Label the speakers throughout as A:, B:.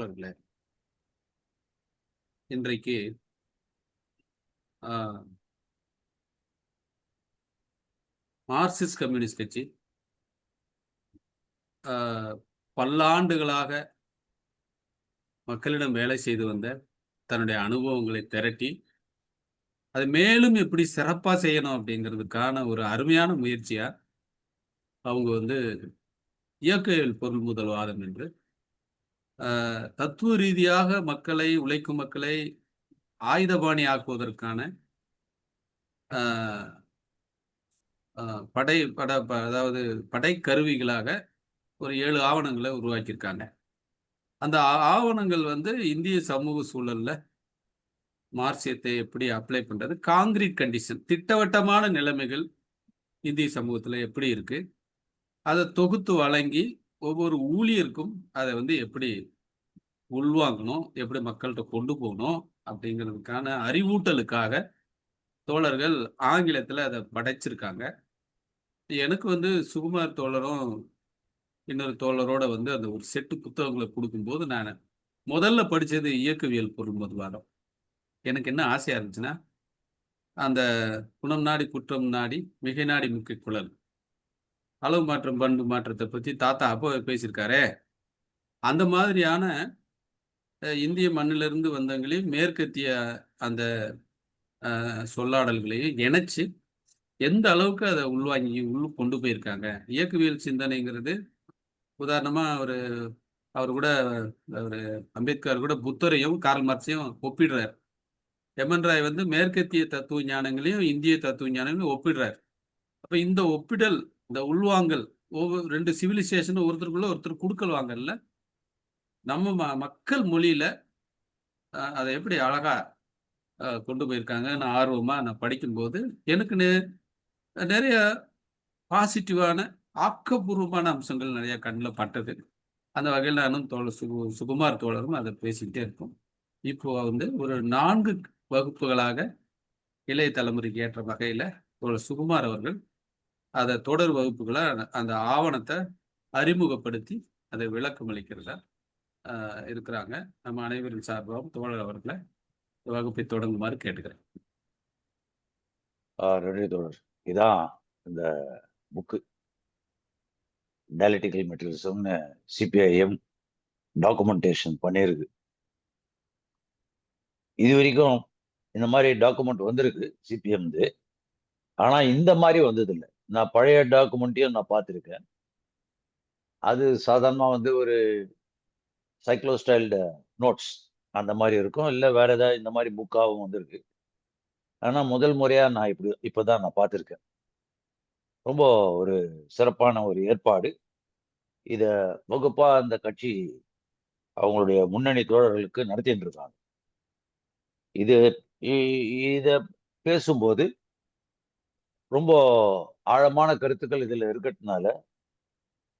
A: தோழர்களே, இன்றைக்கு ஆ, Marxist communist கட்சி ஆ, பல்லாண்டுகளாக மக்களிடம் வேலை செய்து வந்த தன்னுடைய அனுபவங்களை திரட்டி, அதை மேலும் எப்படி சிறப்பா செய்யணும் அப்படிங்கிறதுக்கான ஒரு அருமையான முயற்சியா, அவங்க இயக்கவியல் பொருள்முதல்வாதம் என்று தத்துவ ரீதியாக மக்களை, உழைக்கும் மக்களை ஆயுதபாணி ஆக்குவதற்கான ஆ, ஆ, படை பட ப அதாவது படைக்கருவிகளாக ஒரு 7 ஆவணங்கள உருவாக்கியிருக்காங்க. அந்த ஆவணங்கள் இந்திய சமூக சூழல்ல மார்க்சியத்தை எப்படி அப்ளை பண்றது? கான்கிரீட் கண்டிஷன் திட்டவட்டமான நிலைமைகள் இந்திய சமூகத்துல எப்படி இருக்கு? அத தொகுத்து வழங்கி ஒவ்வொரு ஊழியருக்கும் அத எப்படி உள்வாங்கணும்? எப்படி மக்கள்ட்ட கொண்டு போணும்? அப்படிங்கிறதுக்கான அறிவூட்டலுக்காக தோழர்கள் ஆங்கிலத்துல அத படைச்சிருக்காங்க. எனக்கு சுகுமார் தோழரும், இன்னொரு தோழரோட அந்த ஒரு செட்டு புத்தகங்கள குடுக்கும்போது, நானு முதல்ல படிச்சது இயக்கவியல் பொருள்முதல்வாதம். எனக்கு என்ன ஆசையா இருந்துச்சுன்னா, அந்த "குணம் நாடி குற்றம் நாடி மிகை நாடி முக்கிக் குழல்" அளவு மாற்றம், பண்பு மாற்றத்த பத்தி தாத்தா அப்பவே பேசியிருக்காரே! அந்த மாதிரியான இந்திய மண்ணிலிருந்து வந்தவங்களையும், மேற்கத்திய அந்த சொல்லாடல்களையும் இணைச்சு, எந்த அளவுக்கு அத உள்வாங்கி கொண்டு போயிருக்காங்க. இயக்கவியல் சிந்தனைங்கிறது உதாரணமா அவரு கூட அவரு அம்பேத்கர் கூட புத்தரையும், கார்ல் மார்க்ஸையும் ஒப்பிடுறார். எமன் ராய் மேற்கத்திய தத்துவ ஞானங்களையும், இந்திய தத்துவ ஞானங்களையும் ஒப்பிடுறார். அப்ப இந்த ஒப்பிடல், இந்த உள்வாங்கல், 2 சிவிலைசேஷனும் ஒருத்தருக்குள்ள ஒருத்தர் குடுக்கல் வாங்கல்ல, நம்ம மக்கள் மொழியில அத எப்படி அழகா கொண்டு போயிருக்காங்கன்னு ஆர்வமா நான் படிக்கும்போது, எனக்கு நெறைய பாசிட்டிவான, ஆக்கப்பூர்வமான அம்சங்கள் நெறைய கண்ல பட்டது. அந்த வகையில நானும் தோழர் சுகுமார் தோழரும் அத பேசிக்கிட்டே இருக்கோம். இப்போ ஒரு 4 வகுப்புகளாக இளைய தலைமுறைக்கு ஏற்ற வகையில தோழர் சுகுமார் அவர்கள் அத தொடர் வகுப்புகளா அந்த ஆவணத்த அறிமுகப்படுத்தி, அதை விளக்கம் அளிக்கிறதா இருக்கிறாங்க. நம்ம அனைவரின் சார்பாகவும் தோழர் அவர்கள வகுப்பை தொடங்குமாறு கேட்டுக்கிறேன்.
B: நன்றி தோழர். இதான் இந்த புக்கு டயலெக்டிக்கல் மெட்டீரியலிசம்னு சிபிஐஎம் டாக்குமெண்டேஷன் பண்ணியிருக்கு. இது வரைக்கும் இந்த மாதிரி டாக்குமெண்ட் வந்திருக்கு சிபிஎம்து. ஆனா இந்த மாதிரி வந்ததில்லை. நான் பழைய டாக்குமெண்ட்டையும் நான் பார்த்துருக்கேன். அது சாதாரணமா ஒரு சைக்ளோஸ்டைல்டு நோட்ஸ் அந்த மாதிரி இருக்கும். இல்லை வேற ஏதாவது இந்த மாதிரி புக்காகவும் வந்திருக்கு. ஆனா முதல் முறையா நான் இப்பதான் நான் பார்த்துருக்கேன். ரொம்ப ஒரு சிறப்பான ஒரு ஏற்பாடு. இத வகுப்பா அந்த கட்சி அவங்களுடைய முன்னணி தோழர்களுக்கு நடத்திட்டு இருக்காங்க. இது இத பேசும்போது ரொம்ப ஆழமான கருத்துக்கள் இதுல இருக்கிறதுனால,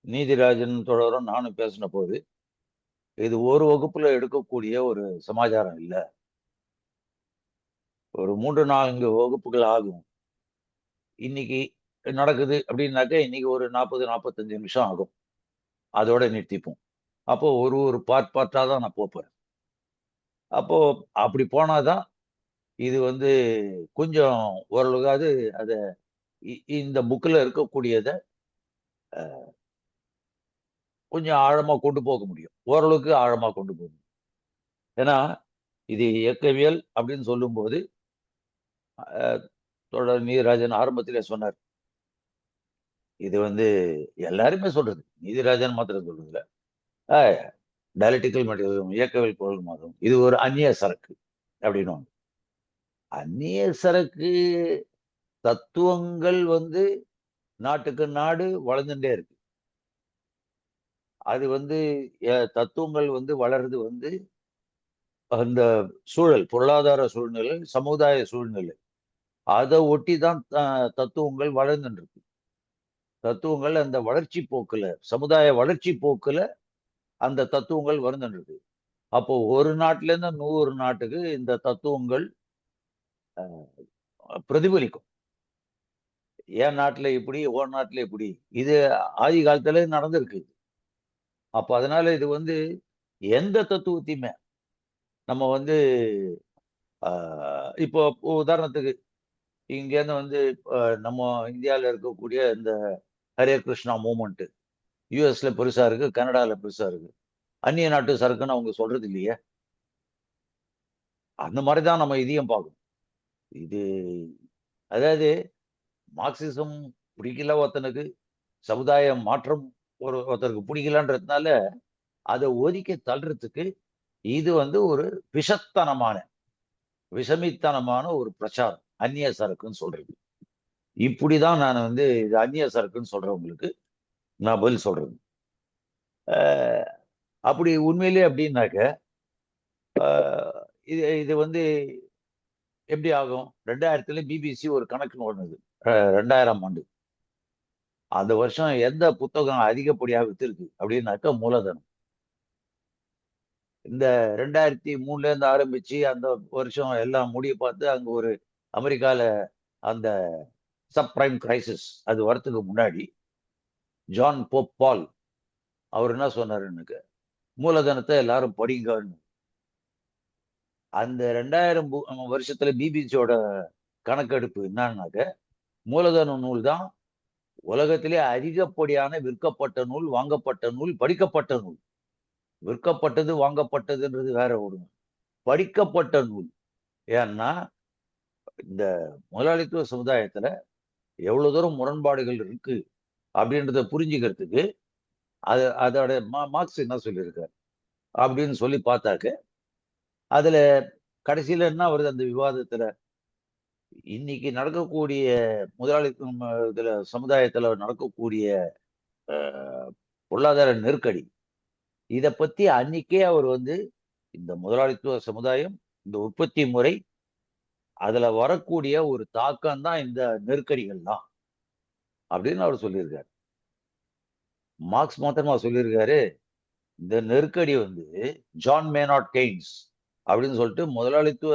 B: நீதிராஜன் தோழரும் நானும் பேசின போது, இது ஒரு வகுப்புல எடுக்கக்கூடிய ஒரு சமாச்சாரம் இல்ல. ஒரு 3, 4 வகுப்புகள் ஆகும். இன்னைக்கு நடக்குது அப்படின்னாக்க, இன்னைக்கு ஒரு 40, 45 நிமிஷம் ஆகும். அதோட நிறுத்திப்போம். அப்போ ஒரு பார்ட்டா தான் நான் போப்போறேன். அப்போ அப்படி போனாதான் இது கொஞ்சம் ஓரளவுக்காவது அத இந்த புக்ல இருக்கக்கூடியத கொஞ்சம் ஆழமா கொண்டு போக முடியும். ஓரளவுக்கு ஆழமா கொண்டு போக முடியும். ஏன்னா, இது இயக்கவியல் அப்படின்னு சொல்லும்போது, தோழர் நீதிராஜன் ஆரம்பத்திலே சொன்னார். இது எல்லாருமே சொல்றது. நீதிராஜன் மாத்திரம் சொல்றதில்ல. அ டயலெக்டிக்கல் மெட்டீரியலிசம், இயக்கவியல் பொருள்முதல்வாதம். இது ஒரு அந்நிய சரக்கு அப்படின்னுவாங்க. அந்நிய சரக்கு தத்துவங்கள் நாட்டுக்கு நாடு வளர்ந்துட்டே இருக்கு. அது தத்துவங்கள் வளருது அந்த சூழல், பொருளாதார சூழ்நிலை, சமுதாய சூழ்நிலை. அத ஒட்டி தான் தத்துவங்கள் வளர்ந்துட்டு இருக்கு. தத்துவங்கள் அந்த வளர்ச்சி போக்குல, சமுதாய வளர்ச்சி போக்குல அந்த தத்துவங்கள் வருந்துட்டு இருக்கு. அப்போ ஒரு நாட்டுல இருந்து 100 நாட்டுக்கு இந்த தத்துவங்கள் பிரதிபலிக்கும். என் நாட்டுல இப்படி, உன் நாட்டுல இப்படி. இது ஆதி காலத்துல நடந்திருக்கு. அப்ப அதனால இது எந்த தத்துவத்தையுமே நம்ம வந்து இப்போ உதாரணத்துக்கு இங்கேருந்து வந்து நம்ம இந்தியாவில் இருக்கக்கூடிய இந்த ஹரே கிருஷ்ணா மூமெண்ட் யூஎஸ்ல பெருசா இருக்கு, கனடால பெருசா இருக்கு. அந்நிய நாட்டு சரக்குன்னு அவங்க சொல்றது இல்லையே. அந்த மாதிரி தான் நம்ம இதையும் பார்க்கணும். இது அதாவது மார்க்சிசம் பிடிக்கல ஒருத்தனுக்கு, சமுதாய மாற்றம் ஒருத்தருக்கு பிடிக்கலன்றதுனால அதை ஒதுக்கி தள்ளுறதுக்கு இது வந்து ஒரு விஷத்தனமான விஷமித்தனமான ஒரு பிரச்சாரம். அந்நிய சரக்குன்னு சொல்றது. இப்படிதான் நான் வந்து இது அந்நிய சரக்குன்னு சொல்றவங்களுக்கு நான் பதில் சொல்றது. அப்படி உண்மையிலே அப்படின்னாக்க இது இது வந்து எப்படி ஆகும்? 2000 பிபிசி ஒரு கணக்கு ஓடுனது. 2000 ஆண்டு. அந்த வருஷம் எந்த புத்தகம் அதிகப்படியாக வித்திருக்கு அப்படின்னாக்க மூலதனம். இந்த 2003 இருந்து ஆரம்பிச்சு அந்த வருஷம் எல்லாம் முடிய பார்த்து அங்க ஒரு அமெரிக்கால அந்த சப்ரைம் கிரைசிஸ் அது வரத்துக்கு முன்னாடி ஜான் போப் பால் அவர் என்ன சொன்னாருன்னு, மூலதனத்தை எல்லாரும் படிங்கன்னு. அந்த 2000 வருஷத்துல பிபிசியோட கணக்கெடுப்பு என்னன்னாக்க மூலதன நூல் தான் உலகத்திலே அதிகப்படியான விற்கப்பட்ட நூல், வாங்கப்பட்ட நூல், படிக்கப்பட்ட நூல். விற்கப்பட்டது வாங்கப்பட்டதுன்றது வேற ஒரு படிக்கப்பட்ட நூல். ஏன்னா இந்த முதலாளித்துவ சமுதாயத்துல எவ்வளவு தூரம் முரண்பாடுகள் இருக்கு அப்படின்றத புரிஞ்சுக்கிறதுக்கு அதோட மார்க்ஸ் என்ன சொல்லியிருக்காரு அப்படின்னு சொல்லி பார்த்தாக்க அதுல கடைசியில என்ன வருது அந்த விவாதத்துல, இன்னைக்கு நடக்கக்கூடிய முதலாளித்துவ இதுல சமுதாயத்துல நடக்கக்கூடிய பொருளாதார நெருக்கடி இதை பத்தி அன்னைக்கே அவர் வந்து இந்த முதலாளித்துவ சமுதாயம், இந்த உற்பத்தி முறை, அதுல வரக்கூடிய ஒரு தாக்கம் தான் இந்த நெருக்கடிகள் தான் அப்படின்னு அவர் சொல்லியிருக்காரு. மார்க்ஸ் மாத்திரமா சொல்லியிருக்காரு, இந்த நெருக்கடி வந்து ஜான் மேனாட் கெய்ன்ஸ் அப்படின்னு சொல்லிட்டு முதலாளித்துவ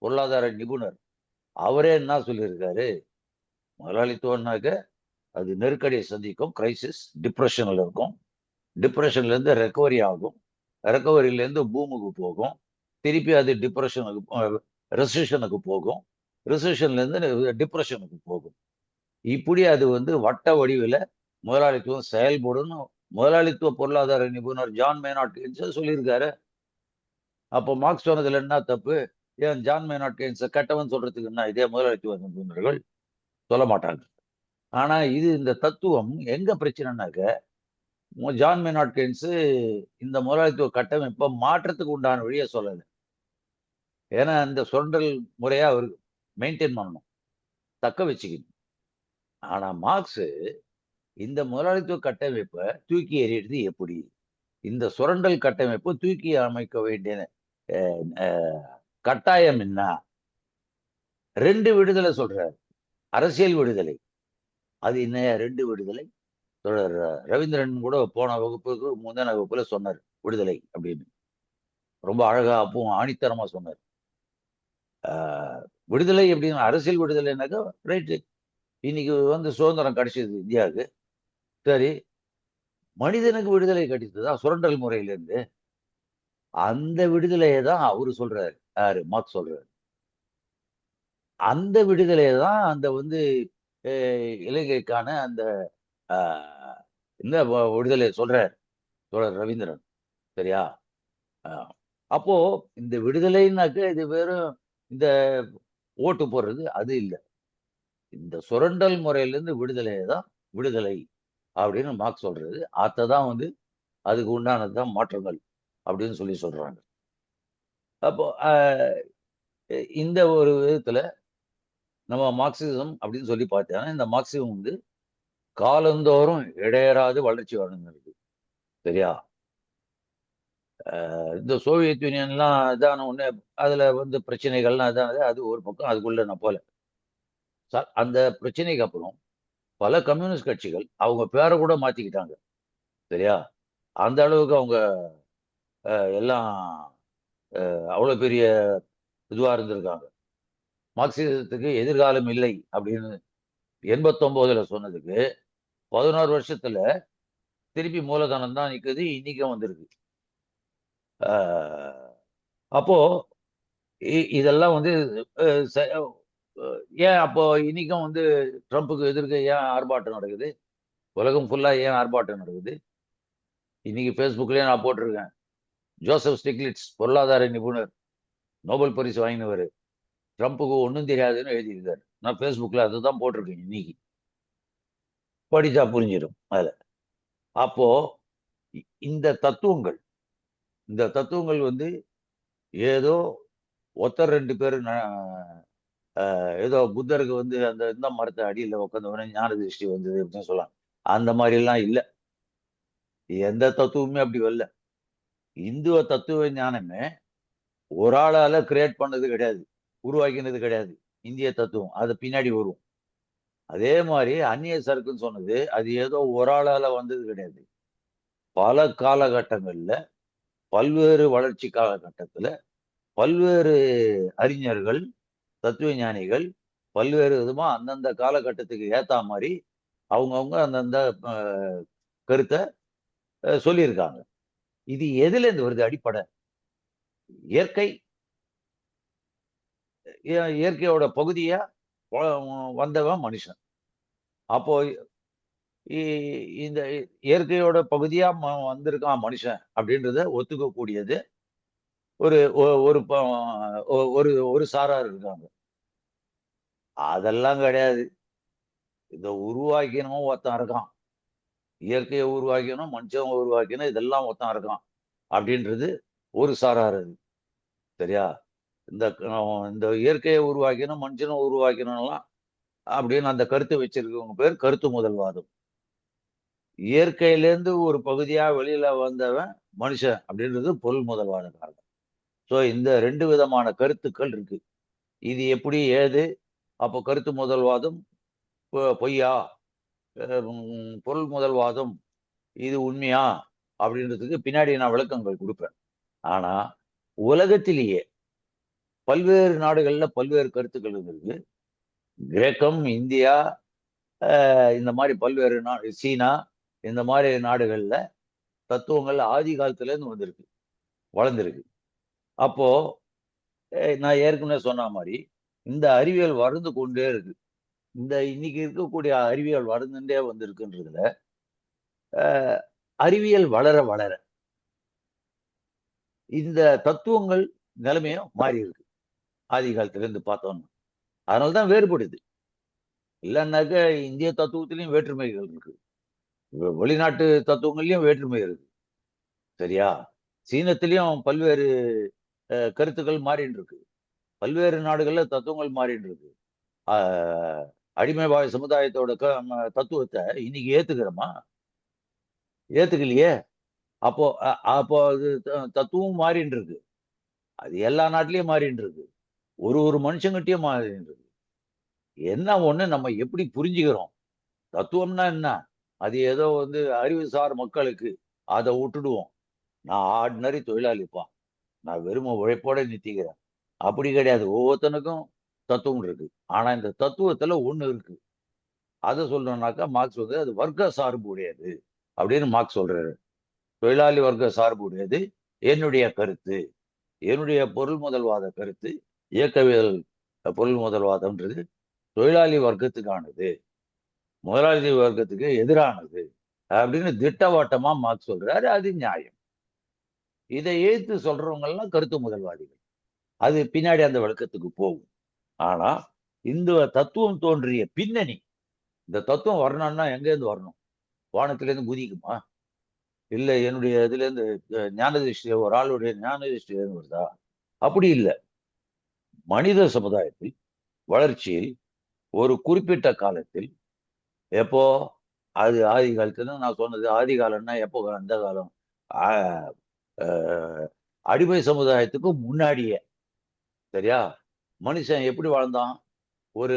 B: பொருளாதார நிபுணர் அவரே என்ன சொல்லியிருக்காரு, முதலாளித்துவம்னாக்க அது நெருக்கடியை சந்திக்கும், கிரைசிஸ், டிப்ரெஷன்ல இருக்கும், டிப்ரெஷன்ல இருந்து ரெக்கவரி ஆகும், ரெக்கவரியில இருந்து பூமுக்கு போகும், திருப்பி அது டிப்ரெஷனுக்கு ரெசிஷனுக்கு போகும், ரெசிஷன்ல இருந்து டிப்ரெஷனுக்கு போகும். இப்படி அது வந்து வட்ட வடிவில் முதலாளித்துவம் செயல்படும் முதலாளித்துவ பொருளாதார நிபுணர் ஜான் மேனாட் கெய்ன்ஸ் சொல்லியிருக்காரு. அப்போ மார்க்ஸ் சொன்னதுல என்ன தப்பு? ஏன் ஜான் மேனாட் கெய்ன்ஸ் கெட்டவன் சொல்றதுக்கு என்ன இதே முதலாளித்துவ நிபுணர்கள் சொல்ல மாட்டாங்க. ஆனா இது இந்த தத்துவம் எங்க பிரச்சனைனாக்க, ஜான் மேனாட் கெய்ன்ஸ் இந்த முதலாளித்துவ கட்டமைப்பை மாற்றத்துக்கு உண்டான வழியை சொல்லலை. ஏன்னா இந்த சுரண்டல் முறையா அவர் மெயின்டைன் பண்ணணும், தக்க வச்சுக்கணும். ஆனா மார்க்ஸ் இந்த முதலாளித்துவ கட்டமைப்பை தூக்கி எறியறது எப்படி, இந்த சுரண்டல் கட்டமைப்பு தூக்கி அமைக்க வேண்டிய கட்டாயம் என்ன? 2 விடுதலை சொல்றாரு. அரசியல் விடுதலை, அது என்ன 2 விடுதலை? ரவீந்திரன் கூட போன வகுப்புக்கு முந்தின வகுப்புல சொன்னார் விடுதலை அப்படின்னு. ரொம்ப அழகா அப்பவும் ஆணித்தரமா சொன்னார். விடுதலை அப்படின்னு அரசியல் விடுதலைனாக்கா ரைட்டு, இன்னைக்கு வந்து சுதந்திரம் கிடைச்சது இந்தியாவுக்கு, சரி. மனிதனுக்கு விடுதலை கிடைத்ததா சுரண்டல் முறையிலிருந்து? அந்த விடுதலையை தான் அவரு சொல்றாரு, யாரு மார்க்ஸ் சொல்றாரு. அந்த விடுதலையை தான் அந்த வந்து இலங்கைக்கான அந்த இந்த விடுதலை சொல்றாரு ரவீந்திரன், சரியா? அப்போ இந்த விடுதலைன்னாக்க இது வெறும் இந்த ஓட்டு போடுறது அது இல்லை, இந்த சுரண்டல் முறையிலிருந்து விடுதலையை தான் விடுதலை அப்படின்னு மார்க்ஸ் சொல்றது. அதான் வந்து அதுக்கு உண்டானதுதான் மாற்றங்கள் அப்படின்னு சொல்லி சொல்றாங்க. அப்போ இந்த ஒரு விதத்துல நம்ம மார்க்சிசம் அப்படின்னு சொல்லி பார்த்தோம்னா இந்த மார்க்சிசம் வந்து காலந்தோறும் இடையறாது வளர்ச்சி அடைஞ்சிருக்கு, சரியா? இந்த சோவியத் யூனியன்லாம் இதான உடனே அதுல வந்து பிரச்சனைகள்லாம் இதானது, அது ஒரு பக்கம், அதுக்குள்ள நான் போல. அந்த பிரச்சனைக்கு அப்புறம் பல கம்யூனிஸ்ட் கட்சிகள் அவங்க பேரை கூட மாத்திக்கிட்டாங்க, சரியா? அந்த அளவுக்கு அவங்க எல்லாம் அவ்வளவு பெரிய இதுவா இருந்திருக்காங்க. மார்க்சிசத்துக்கு எதிர்காலம் இல்லை அப்படின்னு 89ல சொன்னதுக்கு 11 வருஷத்துல திருப்பி மூலதனம் தான் நிக்குது, இன்னைக்கும் வந்திருக்கு. அஹ், அப்போ இதெல்லாம் வந்து அஹ், ச- ஏன் அப்போ இன்னைக்கும் வந்து ட்ரம்ப்புக்கு எதிர்க்க ஏன் ஆர்ப்பாட்டம் நடக்குது? உலகம் ஃபுல்லா ஏன் ஆர்ப்பாட்டம் நடக்குது? இன்னைக்கு ஃபேஸ்புக்லயே நான் போட்டிருக்கேன். ஜோசப் ஸ்டிக்லிட்ஸ் பொருளாதார நிபுணர், நோபல் பரிசு வாங்கினவர், ட்ரம்ப்புக்கு ஒன்றும் தெரியாதுன்னு எழுதியிருக்காரு. நான் ஃபேஸ்புக்ல அதுதான் போட்டிருக்கேன். இன்னைக்கு படிச்சா புரிஞ்சிடும் அதுல. அப்போ இந்த தத்துவங்கள், இந்த தத்துவங்கள் வந்து ஏதோ ஒருத்தர் ரெண்டு பேர் ஏதோ புத்தருக்கு வந்து அந்த இந்த மரத்தை அடியில் உட்காந்தவொடனே ஞான திருஷ்டி வந்தது அப்படின்னு சொல்லலாம். அந்த மாதிரி எல்லாம் இல்லை. எந்த தத்துவமே அப்படி வரல. இந்துவ தத்துவ ஞானமே ஒரு ஆளால கிரியேட் பண்ணது கிடையாது, உருவாக்கினது கிடையாது. இந்திய தத்துவம் அது பின்னாடி வரும். அதே மாதிரி அந்நிய சருக்குன்னு சொன்னது அது ஏதோ ஒரு ஆளால வந்தது கிடையாது. பல காலகட்டங்கள்ல, பல்வேறு வளர்ச்சி காலகட்டத்துல, பல்வேறு அறிஞர்கள், தத்துவ ஞானிகள் பல்வேறு விதமா அந்தந்த காலகட்டத்துக்கு ஏத்தா மாதிரி அவங்கவுங்க அந்தந்த அஹ், கருத்தை சொல்லியிருக்காங்க. இது எதுல இருந்து வருது? அடிப்படை இயற்கை, இயற்கையோட பகுதியா வந்தவன் மனுஷன். அப்போ இந்த இயற்கையோட பகுதியா வந்திருக்கான் மனுஷன் அப்படின்றத ஒத்துக்கக்கூடியது ஒரு ஒரு ஒரு ஒரு சாரார் இருக்காங்க. அதெல்லாம் கிடையாது. இதை உருவாக்கினவன் ஒருத்தன் இருக்கான், இயற்கையை உருவாக்கணும், மனுஷன் உருவாக்கணும், இதெல்லாம் ஒருத்தன் இருக்கான் அப்படின்றது ஒரு சாரார் அது. சரியா? இந்த இந்த இயற்கையை உருவாக்கணும், மனுஷனை உருவாக்கணும்லாம் அப்படின்னு அந்த கருத்தை வச்சிருக்கவங்க பேர் கருத்து முதல்வாதம். இயற்கையிலேருந்து ஒரு பகுதியா வெளியில வந்தவன் மனுஷன் அப்படின்றது பொருள் முதல்வாதம். ஸோ இந்த ரெண்டு விதமான கருத்துக்கள் இருக்கு. இது எப்படி ஏது? அப்போ கருத்து முதல்வாதம் பொய்யா, பொருள் முதல்வாதம் இது உண்மையா அப்படின்றதுக்கு பின்னாடி நான் விளக்கங்கள் கொடுப்பேன். ஆனா உலகத்திலேயே பல்வேறு நாடுகள்ல பல்வேறு கருத்துக்கள் இருக்கு. கிரேக்கம், இந்தியா, இந்த மாதிரி பல்வேறு சீனா, இந்த மாதிரி நாடுகள்ல தத்துவங்கள் ஆதி காலத்துல இருந்து வந்திருக்கு, வளர்ந்துருக்கு. அப்போ நான் ஏற்கனவே சொன்ன மாதிரி இந்த அறிவியல் வளர்ந்து கொண்டே இருக்கு. இந்த இன்னைக்கு இருக்கக்கூடிய அறிவியல் வளர்ந்துட்டே வந்திருக்குன்றதுல அறிவியல் வளர வளர இந்த தத்துவங்கள் நிலைமையும் மாறி இருக்கு ஆதி காலத்துல இருந்து பார்த்தோம்னா. அதனாலதான் வேறுபடுது. இல்லைன்னாக்க இந்திய தத்துவத்திலையும் வேற்றுமைகள் இருக்கு, வெளிநாட்டு தத்துவங்கள்லயும் வேற்றுமை இருக்கு. சரியா? சீனத்திலையும் பல்வேறு கருத்துக்கள் மாறின்னு இருக்கு. பல்வேறு நாடுகள்ல தத்துவங்கள் மாறின்னு இருக்கு. ஆஹ் அடிமைவாழ் சமுதாயத்தோட தத்துவத்தை இன்னைக்கு ஏத்துக்கிறோமா? ஏத்துக்கலையே. அப்போ அது தத்துவம் மாறின்னு இருக்கு. அது எல்லா நாட்டிலயும் மாறின்னு இருக்கு. ஒரு ஒரு மனுஷங்கிட்டயும் மாறின்னு இருக்கு. என்ன ஒண்ணு நம்ம எப்படி புரிஞ்சுக்கிறோம்? தத்துவம்னா என்ன? அது ஏதோ வந்து அறிவுசார் மக்களுக்கு அதை விட்டுடுவோம். நான் ஆர்டினரி தொழிலாளிப்பா, நான் வெறும உழைப்போட நிறுத்திக்கிறேன். அப்படி கிடையாது. ஒவ்வொருத்தனுக்கும் தத்துவம் இருக்கு. ஆனா இந்த தத்துவத்துல ஒண்ணு இருக்கு. அதை சொல்லணும்னாக்கா மார்க்ஸ் வந்து அது வர்க்க சார்பு உடையது அப்படின்னு மார்க்ஸ் சொல்றாரு. தொழிலாளி வர்க்க சார்பு உடையது என்னுடைய கருத்து, என்னுடைய பொருள் முதல்வாத கருத்து. இயக்கவியல் பொருள் முதல்வாதம்ன்றது தொழிலாளி வர்க்கத்துக்கானது, முதலாளி வர்க்கத்துக்கு எதிரானது அப்படின்னு திட்டவட்டமா மார்க்ஸ் சொல்றாரு. அது நியாயம். இதை எதிர்த்து சொல்றவங்க எல்லாம் கருத்து முதல்வாதிகள். அது பின்னாடி அந்த விளக்கத்துக்கு போகும். ஆனா இந்த தத்துவம் தோன்றிய பின்னணி, இந்த தத்துவம் வரணும்னா எங்க இருந்து வரணும்? வானத்துல இருந்து குதிக்குமா? இல்ல என்னுடைய இதுல இருந்து ஞான திருஷ்டி, ஒரு ஆளுடைய ஞான திருஷ்டில இருந்து வருதா? அப்படி இல்லை. மனித சமுதாயத்தில் வளர்ச்சியில் ஒரு குறிப்பிட்ட காலத்தில், எப்போ, அது ஆதி காலத்துல நான் சொன்னது ஆதி காலம்னா எப்போ? அந்த காலம் ஆஹ் ஆஹ் அடிமை சமுதாயத்துக்கு முன்னாடியே. சரியா? மனுஷன் எப்படி வாழ்ந்தான்? ஒரு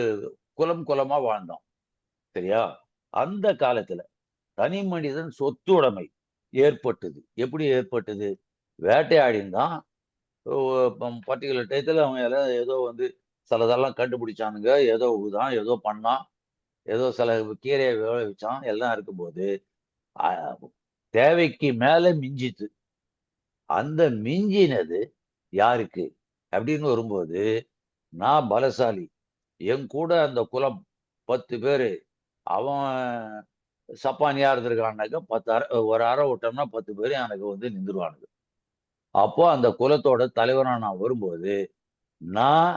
B: குலம் குலமா வாழ்ந்தான். சரியா? அந்த காலத்துல தனி மனிதன் சொத்துடைமை ஏற்பட்டது. எப்படி ஏற்பட்டது? வேட்டையாடின் தான். பர்டிகுலர் டயத்துல அவன் எல்லாம் ஏதோ வந்து சிலதெல்லாம் கண்டுபிடிச்சானுங்க, ஏதோ தான் ஏதோ பண்ணான், ஏதோ சில கீரையை விளைவிச்சான். எல்லாம் இருக்கும்போது அஹ், தேவைக்கு மேல மிஞ்சித்து. அந்த மிஞ்சினது யாருக்கு அப்படின்னு வரும்போது, நான் பலசாலி, என் கூட அந்த குலம் 10 பேரு, அவன் சப்பானியா இருந்திருக்கான்னாக்க 10 ஒரு அறை விட்டோம்னா 10 பேரு எனக்கு வந்து நின்றுவானுங்க. அப்போ அந்த குலத்தோட தலைவனா நான் வரும்போது, நான்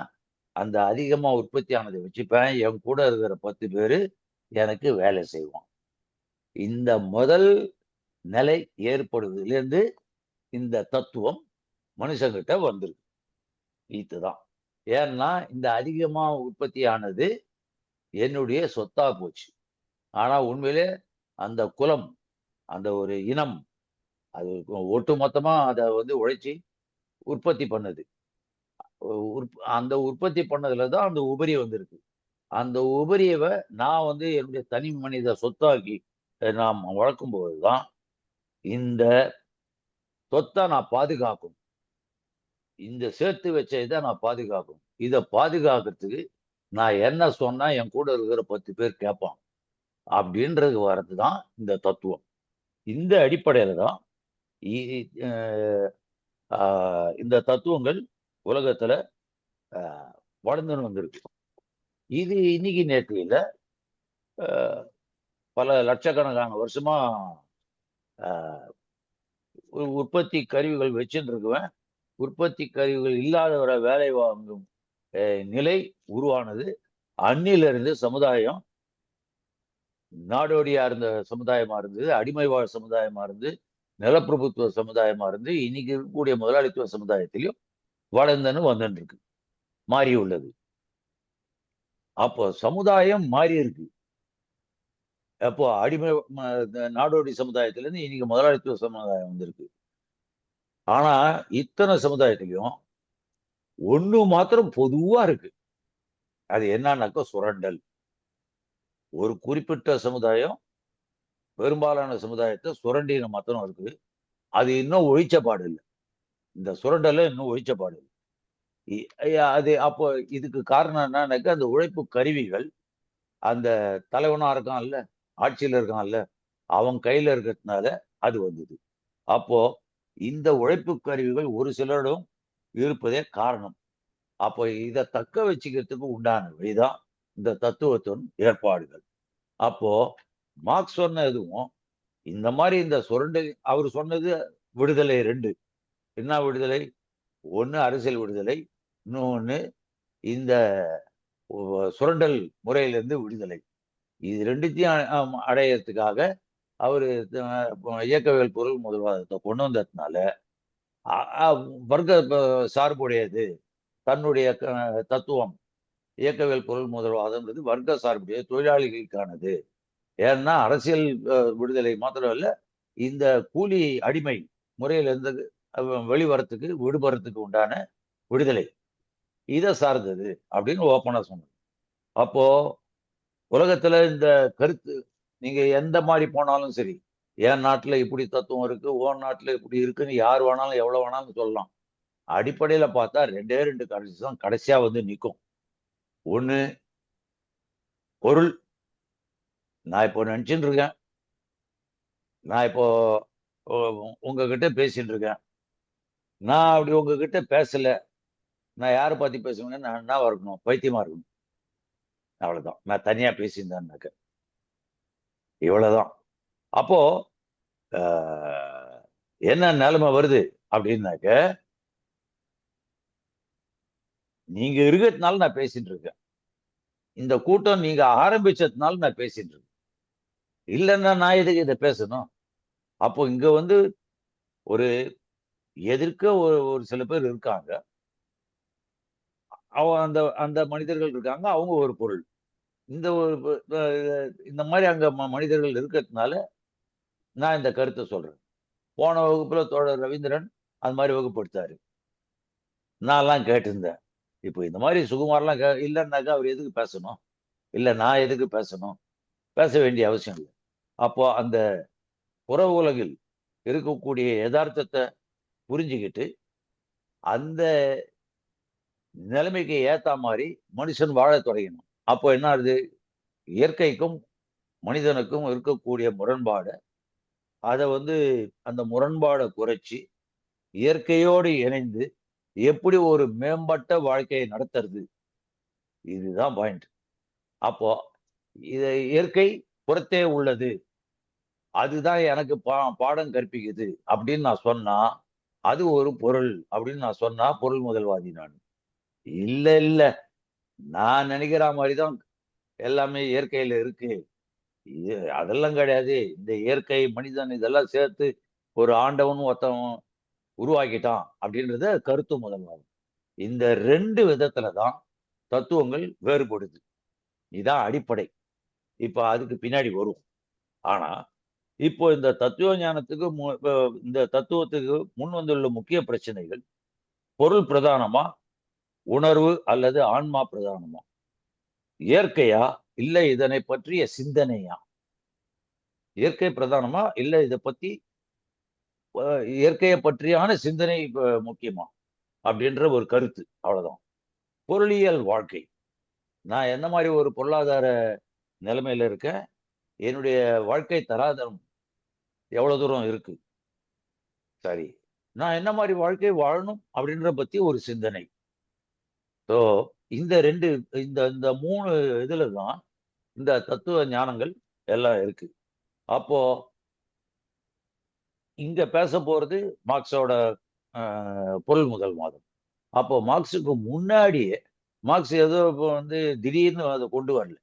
B: அந்த அதிகமா உற்பத்தி ஆனதை வச்சுப்பேன். என் கூட இருக்கிற 10 பேரு எனக்கு வேலை செய்வான். இந்த முதல் நிலை ஏற்படுவதிலிருந்து இந்த தத்துவம் மனுஷங்கிட்ட வந்திருக்கு. இதுதான். ஏன்னா, இந்த அதிகமா உற்பத்தி ஆனது என்னுடைய சொத்தா போச்சு. ஆனா உண்மையிலே அந்த குலம், அந்த ஒரு இனம், அது ஒட்டுமொத்தமா அத வந்து உழைச்சு உற்பத்தி பண்ணுது. அந்த உற்பத்தி பண்ணதுல தான் அந்த உபரி வந்திருக்கு. அந்த உபரியவ நான் வந்து என்னுடைய தனி மனித சொத்தாக்கி நாம் வளர்க்கும்போது தான், இந்த சொத்த நான் பாதுகாக்கணும். இந்த சேர்த்து வச்ச இத நான் பாதுகாக்கணும். இத பாதுகாக்கிறதுக்கு நான் என்ன சொன்னா என் கூட இருக்கிற 10 பேர் கேட்பான். அப்படின்றது வர்றது தான் இந்த தத்துவம். இந்த அடிப்படையில தான் இ அ ஆ இந்த தத்துவங்கள் உலகத்துல அ வளர்ந்துன்னு வந்திருக்கு. இது இன்னைக்கு நேத்து இல்ல. அ பல லட்சக்கணக்கான வருஷமா அ உற்பத்தி கருவிகள் வச்சுட்டு இருக்குவேன். உற்பத்தி கருவிகள் இல்லாதவரை வேலை வாங்கும் அ நிலை உருவானது. அன்னிலிருந்து சமுதாயம் நாடோடியா இருந்த சமுதாயமா இருந்தது. அடிமை வாழ் சமுதாயமா இருந்து, நிலப்பிரபுத்துவ சமுதாயமா இருந்து, இன்னைக்கு இருக்கக்கூடிய முதலாளித்துவ சமுதாயத்திலயும் வளர்ந்துன்னு வந்துட்டு இருக்கு. மாறியுள்ளது. அப்போ சமுதாயம் மாறி இருக்கு. அப்போ அடிமை நாடோடி சமுதாயத்திலிருந்து இன்னைக்கு முதலாளித்துவ சமுதாயம் வந்திருக்கு. ஆனா, இத்தனை சமுதாயத்திலயும் ஒண்ணு மாத்திரம் பொதுவா இருக்கு. அது என்னன்னாக்கா சுரண்டல். ஒரு குறிப்பிட்ட சமுதாயம் பெரும்பாலான சமுதாயத்த சுரண்டின மாத்திரம் இருக்கு. அது இன்னும் ஒழிச்ச பாடு இல்ல. இந்த சுரண்டல இன்னும் ஒழிச்ச பாடு இல்ல. இ அது அப்போ இதுக்கு காரணம் என்னன்னாக்கா, அந்த உழைப்பு கருவிகள், அந்த தலைவனா இருக்கான்ல, ஆட்சியில இருக்கான்ல, அவன் கையில இருக்கிறதுனால அது வந்தது. அப்போ இந்த உழைப்பு கருவிகள் ஒரு சிலரிடம் இருப்பதே காரணம். அப்போ இத தக்க வச்சுக்கிறதுக்கு உண்டான வழிதான் இந்த தத்துவத்தின் ஏற்பாடுகள். அப்போ மார்க்ஸ் சொன்ன இதுவும், இந்த மாரி இந்த சுரண்டை அவரு சொன்னது விடுதலை 2. என்ன விடுதலை? ஒண்ணு அரசியல் விடுதலை. இன்னொன்னு இந்த சுரண்டல் முறையிலிருந்து விடுதலை. இது 2த்தையும் அடையறதுக்காக அவரு இயக்கவியல் பொருள் முதல்வாதத்த கொண்டு வந்ததுனால, அ அ வர்க்க சார்புடையது. தன்னுடைய தத்துவம் இயக்கவியல் பொருள் முதல்வாதம்ன்றது வர்க்க சார்புடையது, தொழிலாளிகளுக்கானது. ஏன்னா அரசியல் விடுதலை மாத்திரம் இல்ல, இந்த கூலி அடிமை முறையிலிருந்து வெளிவரத்துக்கு, விடுபடுறதுக்கு உண்டான விடுதலை. இத சார்ந்தது அப்படின்னு ஓப்பனா சொன்னாரு. அப்போ உலகத்துல இந்த கருத்து நீங்க எந்த மாரி போனாலும் சரி, என் நாட்டுல இப்படி தத்துவம் இருக்கு, உன் நாட்டுல இப்படி இருக்குன்னு யார் வேணாலும், எவ்வளவு வேணாலும் சொல்லலாம். அடிப்படையில பார்த்தா 2டே 2 கடைசி தான் கடைசியா வந்து நிக்கும். ஒண்ணு பொருள். நான் இப்போ நெனச்சுட்டு இருக்கேன். நான் இப்போ உ உங்ககிட்ட பேசிட்டு இருக்கேன். நான் அப்படி உங்ககிட்ட பேசல. நான் யார பத்தி பேசுவேன்னா, நான் என்னவா இருக்கணும்? பைத்தியமா இருக்கணும். அவ்வளவுதான். நான் தனியா பேசியிருந்தேன்னாக்க. இவ்வளவுதான். அப்போ அ என்ன நெலைம வருது அப்படின்னாக்க, நீங்க இருக்கிறதுனால நான் பேசிட்டு இருக்கேன். இந்த கூட்டம் நீங்க ஆரம்பிச்சதுனால நான் பேசிட்டு இருக்கேன். இல்லன்னா நான் எதுக்கு இத பேசணும்? அப்போ இங்க வந்து ஒரு எதிர்க்க ஒரு ஒரு சில பேர் இருக்காங்க. அந்த அந்த மனிதர்கள் இருக்காங்க. அவங்க ஒரு பொருள். இந்த ஒரு இந்த மாரி அங்க மனிதர்கள் இருக்கிறதுனால, நான் இந்த கருத்த சொல்றேன். போன வகுப்புல தோழர் ரவீந்திரன் அது மாரி வகுப்படுத்தாரு. நான்லாம் கேட்டிருந்தேன். இப்போ இந்த மாரி சுகுமார்லாம் இல்லன்னாக்கா அவரு எதுக்கு பேசணும்? இல்ல நான் எதுக்கு பேசணும்? பேச வேண்டிய அவசியம் இல்ல. அப்போ அந்த புற உலகில் இருக்கக்கூடிய எதார்த்தத்த புரிஞ்சுகிட்டு, அந்த நிலைமைக்கு ஏத்தா மாரி மனுஷன் வாழத் தொடங்கணும். அப்போ என்ன ஆகுது? இயற்கைக்கும், மனிதனுக்கும் இருக்கக்கூடிய முரண்பாட, அத வந்து அந்த முரண்பாட குறைச்சு, இயற்கையோடு இணைந்து எப்படி ஒரு மேம்பட்ட வாழ்க்கையை நடத்துறது, இதுதான் பாயிண்ட். அப்போ இதை இயற்கை புறத்தே உள்ளது, அதுதான் எனக்கு பாடம் கற்பிக்குது அப்படின்னு நான் சொன்னா அது ஒரு பொருள் அப்படின்னு நான் சொன்னா பொருள் முதல்வாதி நான். இல்ல இல்ல, நான் நினைக்கிற மாதிரிதான் எல்லாமே இயற்கையில இருக்கு, அதெல்லாம் கிடையாது, இந்த இயற்கை மனிதன் இதெல்லாம் சேர்த்து ஒரு ஆண்டவன் ஒருத்தவன் உருவாக்கிட்டான் அப்படின்றத கருத்து முதல்வாதம். இந்த ரெண்டு விதத்துலதான் தத்துவங்கள் வேறுபடுது. இதான் அடிப்படை. இப்ப அதுக்கு பின்னாடி வரும். ஆனா இப்போ இந்த தத்துவ ஞானத்துக்கு இந்த தத்துவத்துக்கு முன் வந்துள்ள முக்கிய பிரச்சனைகள் பொருள் பிரதானமா, உணர்வு அல்லது ஆன்மா பிரதானமா, இயற்கையா இல்ல இதனை பற்றிய சிந்தனையா, இயற்கை பிரதானமா இல்ல இதை பத்தி இயற்கையை பற்றியான சிந்தனை முக்கியமா அப்படின்ற ஒரு கருத்து. அவ்வளவுதான். பொருளியல் வாழ்க்கை, நான் என்ன மாதிரி ஒரு பொருளாதார நிலைமையில இருக்கேன், என்னுடைய வாழ்க்கை தராதரம் எவ்வளவு தூரம் இருக்கு, சரி, நான் என்ன மாதிரி வாழ்க்கை வாழணும் அப்படின்ற பத்தி ஒரு சிந்தனை. ஸோ இந்த ரெண்டு, இந்த இந்த மூணு இதுல தான் இந்த தத்துவ ஞானங்கள் எல்லாம் இருக்கு. அப்போ இங்க பேச போறது மார்க்ஸோட பொருள் முதல்வாதம். அப்போ மார்க்ஸுக்கு முன்னாடியே, மார்க்ஸ் ஏதோ இப்போ வந்து திடீர்னு அதை கொண்டு வரல.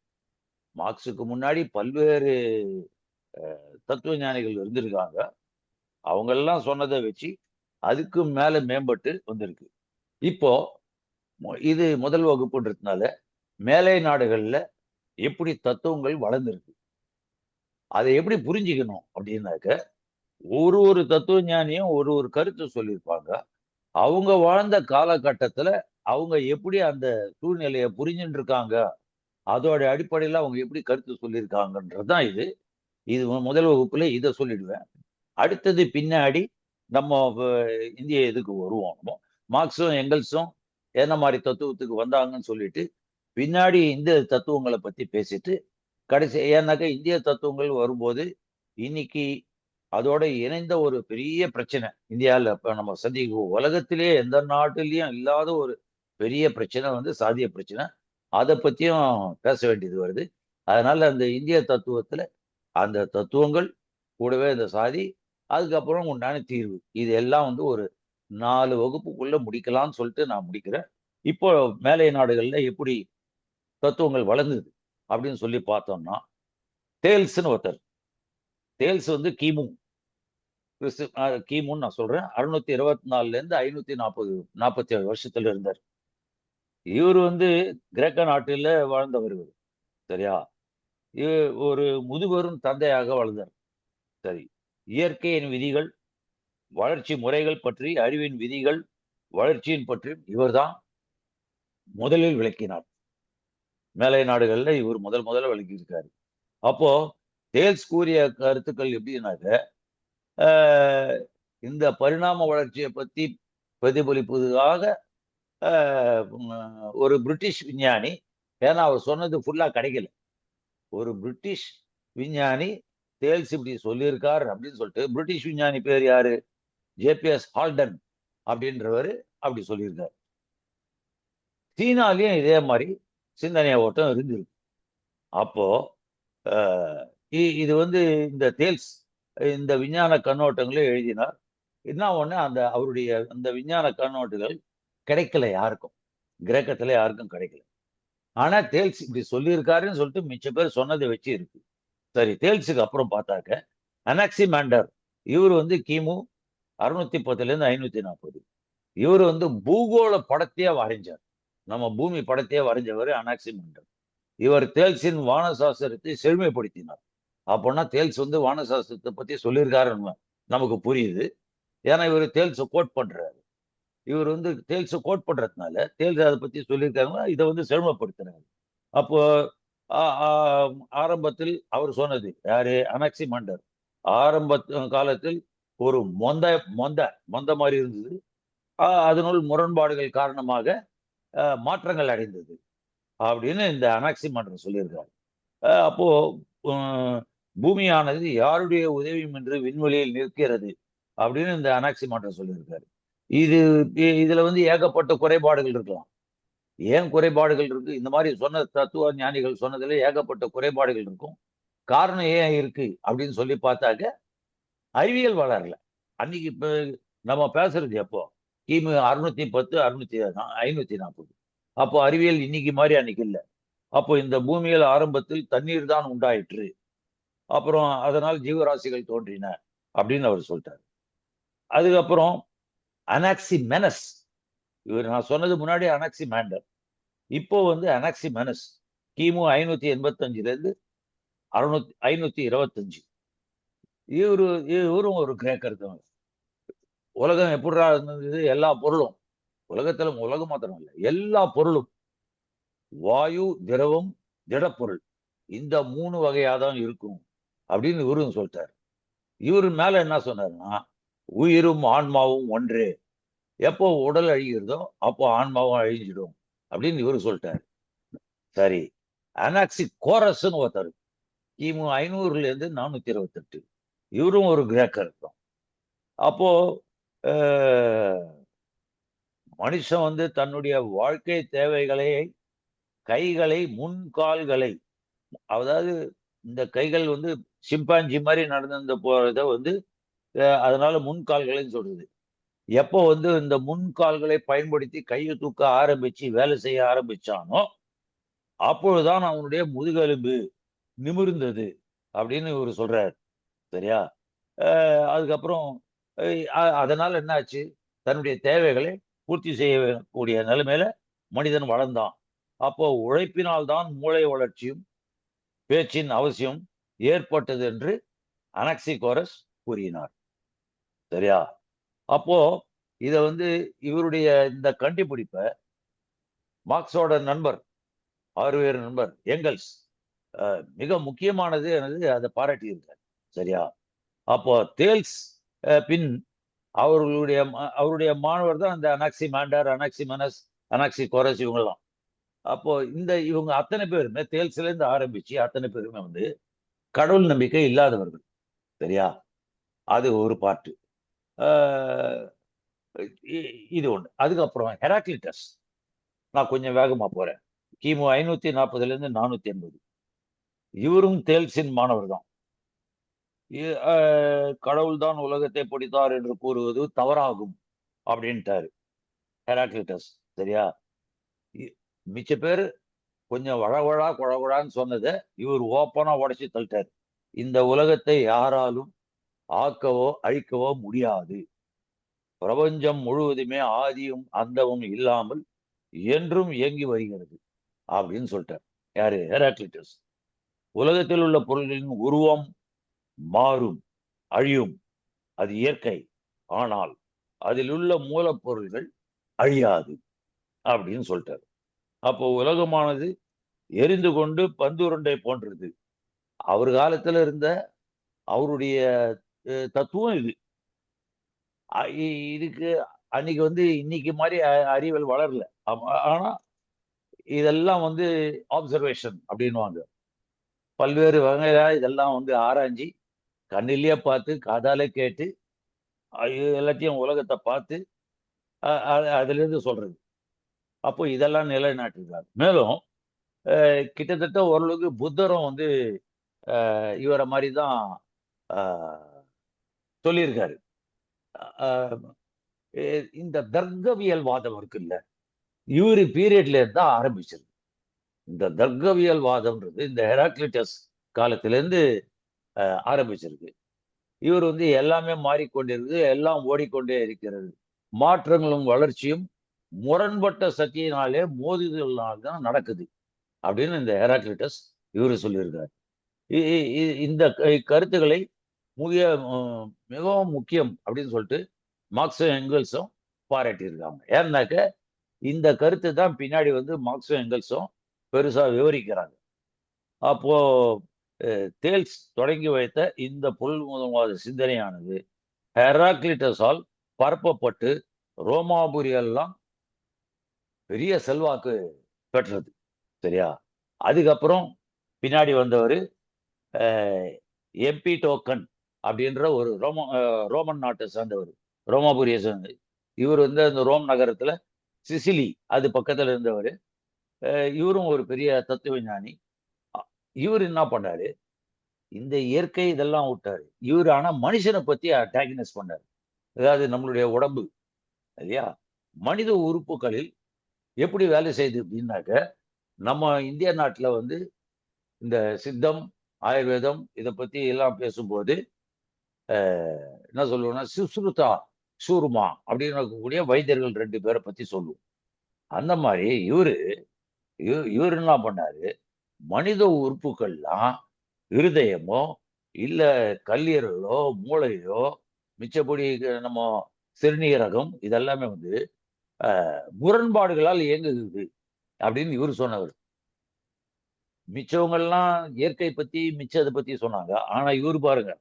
B: மார்க்ஸுக்கு முன்னாடி பல்வேறு தத்துவ ஞானிகள் இருந்திருக்காங்க. அவங்க எல்லாம் சொன்னதை வச்சு அதுக்கு மேல மேம்பட்டு வந்திருக்கு. இப்போ இது முதல் வகுப்புன்றதுனால மேலை நாடுகள்ல எப்படி தத்துவங்கள் வளர்ந்துருக்கு, அதை எப்படி புரிஞ்சுக்கணும் அப்படின்னாக்க, ஒரு ஒரு தத்துவ ஞானியும் ஒரு ஒரு கருத்து சொல்லியிருப்பாங்க. அவங்க வாழ்ந்த காலகட்டத்துல அவங்க எப்படி அந்த சூழ்நிலையை புரிஞ்சுட்டு இருக்காங்க, அதோட அடிப்படையில அவங்க எப்படி கருத்து சொல்லியிருக்காங்கன்றதுதான் இது. இது முதல் வகுப்புல இதை சொல்லிடுவேன். அடுத்தது பின்னாடி நம்ம இந்திய இதுக்கு வருவோம். நம்ம மார்க்ஸும் எங்கல்ஸும் என்ன மாதிரி தத்துவத்துக்கு வந்தாங்கன்னு சொல்லிட்டு பின்னாடி இந்திய தத்துவங்களை பத்தி பேசிட்டு கடைசி, ஏன்னாக்கா இந்திய தத்துவங்கள் வரும்போது இன்னைக்கு அதோட இணைந்த ஒரு பெரிய பிரச்சனை இந்தியாவில் இப்ப நம்ம சந்திக்கும், உலகத்திலேயே எந்த நாட்டிலையும் இல்லாத ஒரு பெரிய பிரச்சனை வந்து சாதிய பிரச்சனை. அதை பத்தியும் பேச வேண்டியது வருது. அதனால அந்த இந்திய தத்துவத்துல அந்த தத்துவங்கள் கூடவே இந்த சாதி, அதுக்கப்புறம் உண்டான தீர்வு, இது எல்லாம் வந்து ஒரு 4 வகுப்புக்குள்ள முடிக்கலாம்னு சொல்லிட்டு நான் முடிக்கிறேன். இப்போ மேலை நாடுகள்ல எப்படி தத்துவங்கள் வளர்ந்தது அப்படின்னு சொல்லி பார்த்தோம்னா, தேல்ஸ்ன்னு ஒருத்தர், தேல்ஸ் வந்து கிமுன்னு நான் சொல்றேன், 624ல இருந்து 547 வருஷத்துல இருந்தார். இவர் வந்து கிரேக்க நாட்டில வாழ்ந்தவர் இவர், சரியா? ஒரு முதுபெரும் தந்தையாக வளர்ந்தார். சரி, இயற்கையின் விதிகள், வளர்ச்சி முறைகள் பற்றி, அறிவின் விதிகள், வளர்ச்சியின் பற்றி இவர்தான் முதலில் விளக்கினார். மேலை நாடுகள்ல இவர் முதல்ல விளக்கி இருக்காரு. அப்போ தேல்ஸ் கூறிய கருத்துக்கள் எப்படின்னாக்க, இந்த பரிணாம வளர்ச்சியை பத்தி பிரதிபலிப்பதாக ஒரு பிரிட்டிஷ் விஞ்ஞானி, ஏன்னா அவர் சொன்னது ஃபுல்லா கிடைக்கல, ஒரு பிரிட்டிஷ் விஞ்ஞானி தேல்ஸ் இப்படி சொல்லியிருக்கார் அப்படின்னு சொல்லிட்டு, பிரிட்டிஷ் விஞ்ஞானி பேர் யாரு, ஜேபிஎஸ் ஹால்டன் அப்படின்றவர் அப்படி சொல்லியிருக்காரு. சீனாலையும் இதே மாதிரி சிந்தனை ஓட்டம் இருந்திருக்கு. அப்போ இது வந்து இந்த தேல்ஸ் இந்த விஞ்ஞான கண்ணோட்டங்களை எழுதினார். என்ன ஒண்ணு, அந்த அவருடைய அந்த விஞ்ஞான கண்ணோட்டங்கள் கிடைக்கல யாருக்கும், கிரேக்கத்துல யாருக்கும் கிடைக்கல. ஆனா தேல்ஸ் இப்படி சொல்லியிருக்காருன்னு சொல்லிட்டு மிச்ச பேர் சொன்னதை வச்சு இருக்கு. சரி, தேல்ஸுக்கு அப்புறம் பார்த்தாக்க அனாக்சிமாண்டர், இவர் வந்து கிமு 610ல இருந்து 540, இவர் வந்து பூகோள படத்தையே வரைஞ்சார். நம்ம பூமி படத்தையே வரைஞ்சவர் அனாக்சிமாண்டர். இவர் தேல்ஸின் வானசாஸ்திரத்தை செழுமைப்படுத்தினார். அப்போனா தேல்ஸ் வந்து வானசாஸ்திரத்தை பத்தி சொல்லியிருக்காருன்னு நமக்கு புரியுது. ஏன்னா இவர் தேல்ஸை கோட் பண்றாரு. இவர் வந்து தேல்ஸை கோட் பண்றதுனால தேல்ஸ் அதை பத்தி சொல்லியிருக்காங்க, இதை வந்து செழுமைப்படுத்துறாரு. அப்போ ஆரம்பத்தில் அவர் சொன்னது யாரு, அனாக்சிமாண்டர், ஆரம்ப காலத்தில் ஒரு மொந்த மொந்த மொந்த மாதிரி இருந்தது, அதனுள் முரண்பாடுகள் காரணமாக மாற்றங்கள் அடைந்தது அப்படின்னு இந்த அனாக்சிமாண்டர் சொல்லியிருக்காரு. அப்போ பூமியானது யாருடைய உதவியும் என்று விண்வெளியில் நிற்கிறது அப்படின்னு இந்த அனாக்சிமாண்டர் சொல்லியிருக்காரு. இது இதுல வந்து ஏகப்பட்ட குறைபாடுகள் இருக்கலாம். ஏன் குறைபாடுகள் இருக்கு? இந்த மாதிரி சொன்ன தத்துவ ஞானிகள் சொன்னதுல ஏகப்பட்ட குறைபாடுகள் இருக்கும். காரணம் ஏன் இருக்கு அப்படின்னு சொல்லி பார்த்தாக்க, அறிவியல் வளரல. அன்னைக்கு இப்ப நம்ம பேசுறது எப்போ? கிமு 610, 540. அப்போ அறிவியல் இன்னைக்கு மாதிரி அன்னைக்கு இல்ல. அப்போ இந்த பூமியில் ஆரம்பத்தில் தண்ணீர் தான் உண்டாயிற்று. அப்புறம் அதனால் ஜீவராசிகள் தோன்றின அப்படின்னு அவர் சொல்லிட்டாரு. அதுக்கப்புறம் அனாக்சிமெனஸ். இவர் நான் சொன்னது முன்னாடி அனாக்சிமாண்டர். இப்போ வந்து அனாக்சிமெனஸ். கிமு 585ல இருந்து 525. இவரு இவரும் ஒரு கிரேக்கர் தான். உலகம் எப்படிடா இருந்தது? எல்லா பொருளும் உலகம் மாத்திரம் இல்ல, எல்லா பொருளும் வாயு, திரவம், திடப்பொருள், இந்த 3 வகையா தான் இருக்கும் அப்படின்னு இவரும் சொல்லிட்டாரு. இவரு மேல என்ன சொன்னாருன்னா, உயிரும் ஆன்மாவும் ஒன்றே. எப்போ உடல் அழிகிறதோ அப்போ ஆன்மாவும் அழிஞ்சிடும் அப்படின்னு இவரு சொல்லிட்டாரு. சரி, அனாக்சிகோரஸ்ன்னு ஒருத்தர் கிமு 500ல இருந்து 428. இவரும் ஒரு கிரேக்கர் தான். அப்போ அஹ், மனுஷன் வந்து தன்னுடைய வாழ்க்கை தேவைகளை, கைகளை, முன்கால்களை, அதாவது இந்த கைகள் வந்து சிம்பாஞ்சி மாதிரி நடந்து போறத வந்து அதனால முன்கால்களைன்னு சொல்றது. எப்போ வந்து இந்த முன்கால்களை பயன்படுத்தி கையை தூக்க ஆரம்பிச்சு வேலை செய்ய ஆரம்பிச்சானோ அப்பொழுதுதான் அவனுடைய முதுகெலும்பு நிமிர்ந்தது அப்படின்னு இவர் சொல்றாரு. சரியா? அதுக்கப்புறம் அதனால என்ன ஆச்சு? தன்னுடைய தேவைகளை பூர்த்தி செய்யக்கூடிய நிலைமையில மனிதன் வளர்ந்தான். அப்போ உழைப்பினால் தான் மூளை வளர்ச்சியும் பேச்சின் அவசியம் ஏற்பட்டது என்று அனக்சிகோரஸ் கூறினார். சரியா? அப்போ இத வந்து இவருடைய இந்த கண்டுபிடிப்பை மார்க்ஸோட நண்பர், ஆர்வேர் நண்பர் எங்கல்ஸ் மிக முக்கியமானது எனது அதை பாராட்டி இருக்கார். சரியா? அப்போ தேல்ஸ் பின் அவருடைய மாணவர் தான் இந்த அனாக்சிமாண்டர், அனாக்சிமனஸ், அனாக்சிகோரஸ் இவங்கெல்லாம். அப்போ இவங்க அத்தனை பேருமே தேல்ஸ்ல இருந்து ஆரம்பிச்சு அத்தனை பேருமே வந்து கடவுள் நம்பிக்கை இல்லாதவர்கள். சரியா? அது ஒரு பாட்டு. இது ஒண்ணு. அதுக்கப்புறம் ஹெராக்லிட்டஸ். நான் கொஞ்சம் வேகமா போறேன். கிமு 540ல இருந்து 480. இவரும் தேல்ஸின் மாணவர் தான். கடவுள் தான் உலகத்தை படைத்தார் என்று கூறுவது தவறாகும் அப்படின்ட்டாரு ஹெராக்லிட்டஸ். சரியா? மிச்ச பேர் கொஞ்சம் வழவழா குழகுழான்னு சொன்னதை இவர் ஓப்பனா உடைச்சு தள்ளிட்டாரு. இந்த உலகத்தை யாராலும் ஆக்கவோ அழிக்கவோ முடியாது. பிரபஞ்சம் முழுவதுமே ஆதியும் அந்தமும் இல்லாமல் என்றும் இயங்கி வருகிறது அப்படின்னு சொல்லிட்டார். யாரு? ஹெராக்லிட்டஸ். உலகத்தில் உள்ள பொருள்களின் உருவம் மாறும், அழியும், அது இயற்கை. ஆனால் அதில் உள்ள மூலப்பொருள்கள் அழியாது அப்படின்னு சொல்லிட்டார். அப்போ உலகமானது எரிந்து கொண்டு பந்துருண்டை போன்றது. அவர் காலத்துல இருந்த அவருடைய தத்துவம் இது. இதுக்கு அன்னைக்கு வந்து இன்னைக்கு மாதிரி அறிவியல் வளரல. ஆனா இதெல்லாம் வந்து ஆப்சர்வேஷன் அப்படின்வாங்க. பல்வேறு வகையில இதெல்லாம் வந்து ஆராய்ஞ்சி கண்ணிலேயே பார்த்து காதாலே கேட்டு எல்லாத்தையும் உலகத்தை பார்த்து அதுல இருந்து சொல்றது. அப்போ இதெல்லாம் நிலைநாட்டிருக்காரு. மேலும் கிட்டத்தட்ட ஓரளவுக்கு புத்தரும் வந்து இவரை மாதிரி தான் சொல்லியிருக்காரு. இந்த தர்க்கவியல் வாதம் இருக்குல்ல, இவரு பீரியட்ல இருந்தா ஆரம்பிச்சது. இந்த தர்க்கவியல் வாதம்ன்றது இந்த ஹெராக்லிட்டஸ் காலத்துல இருந்து ஆரம்பிச்சிருக்கு. இவர் வந்து எல்லாமே மாறிக்கொண்டிருக்கு, எல்லாம் ஓடிக்கொண்டே இருக்கிறது. மாற்றங்களும் வளர்ச்சியும் முரண்பட்ட சக்தியினாலே மோதுதல்னால் தான் நடக்குது அப்படின்னு இந்த ஹெராக்லிட்டஸ் இவரு சொல்லியிருக்காரு. இந்த கருத்துக்களை மிகவும் முக்கியம் அப்படின்னு சொல்லிட்டு மார்க்ஸும் எங்கல்ஸும் பாராட்டியிருக்காங்க. ஏன்னாக்க இந்த கருத்து தான் பின்னாடி வந்து மார்க்ஸும் எங்கல்ஸும் பெருசா விவரிக்கிறாங்க. அப்போ தேல்ஸ் தொடங்கி வைத்த இந்த பொருள்முதல்வாத சிந்தனையானது ஹெராக்லிட்டஸால் பரப்பப்பட்டு ரோமாபுரி எல்லாம் பெரிய செல்வாக்கு பெற்றது. சரியா? அதுக்கப்புறம் பின்னாடி வந்தவர் எம்பி டோக்கன் அப்படின்ற ஒரு ரோமன் நாட்டை சேர்ந்தவர், ரோமாபுரியை சேர்ந்தது. இவர் வந்து அந்த ரோம் நகரத்துல சிசிலி அது பக்கத்துல இருந்தவர். இவரும் ஒரு பெரிய தத்துவ ஞானி. அ- இவர் என்ன பண்ணாரு, இந்த இயற்கை இதெல்லாம் விட்டாரு. இவர் ஆனா மனுஷனை பத்தி அட்டாகினஸ் பண்ணாரு. அதாவது நம்மளுடைய உடம்பு இல்லையா, மனித உறுப்புகளில் எப்படி வேலை செய்யுது அப்படின்னாக்க, நம்ம இந்திய நாட்டுல வந்து இந்த சித்தம், ஆயுர்வேதம் இதை பத்தி எல்லாம் பேசும்போது என்ன சொல்லுவோம்னா, சுஸ்ருதா சூர்மா அப்படின்னு இருக்கக்கூடிய வைத்தியர்கள் 2 பேரை பத்தி சொல்லுவோம். அந்த மாதிரி இவர் என்ன பண்ணாரு, மனித உறுப்புகள்லாம் இருதயமோ இல்ல கல்லீரலோ மூளையோ மிச்சப்படி நம்ம சிறுநீரகம் இதெல்லாமே வந்து முரண்பாடுகளால் இயங்குகிறது அப்படின்னு இவர் சொன்னவர். மிச்சவங்க எல்லாம் இயற்கை பத்தி மிச்சத்தை பத்தி சொன்னாங்க. ஆனா இவர் பாருங்க,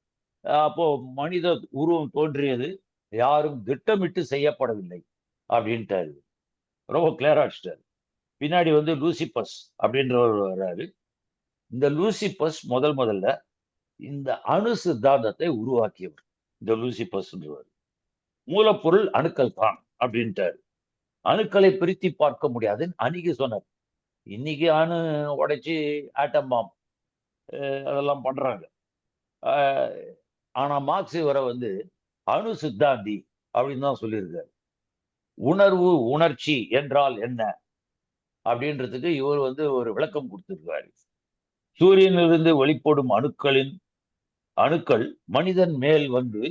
B: அப்போ மனித உருவம் தோன்றியது யாரும் திட்டமிட்டு செய்யப்படவில்லை அப்படின்ட்டாரு. ரொம்ப கிளியரா அடிச்சிட்டாரு. பின்னாடி வந்து லூசிபஸ் அப்படின்றவர் வர்றாரு. இந்த லூசிபஸ் முதல்ல இந்த அணு சித்தாந்தத்தை உருவாக்கியவர். இந்த லூசிபஸ்ன்றவர் மூலப்பொருள் அணுக்கள் தான் அப்படின்ட்டாரு. அணுக்களை பிரித்து பார்க்க முடியாதுன்னு அன்னைக்கு சொன்னார். இன்னைக்கு அணு உடைச்சு ஆட்டம் பாம் அதெல்லாம் பண்றாங்க. அஹ் ஆனா மார்க்ஸ் இவரை வந்து அணு சித்தாந்தி அப்படின்னு தான் சொல்லியிருக்காரு. உணர்வு உணர்ச்சி என்றால் என்ன அப்படின்றதுக்கு இவர் வந்து ஒரு விளக்கம் கொடுத்திருக்காரு. சூரியனிலிருந்து வெளிப்படும் அணுக்கள் மனிதன் மேல் வந்து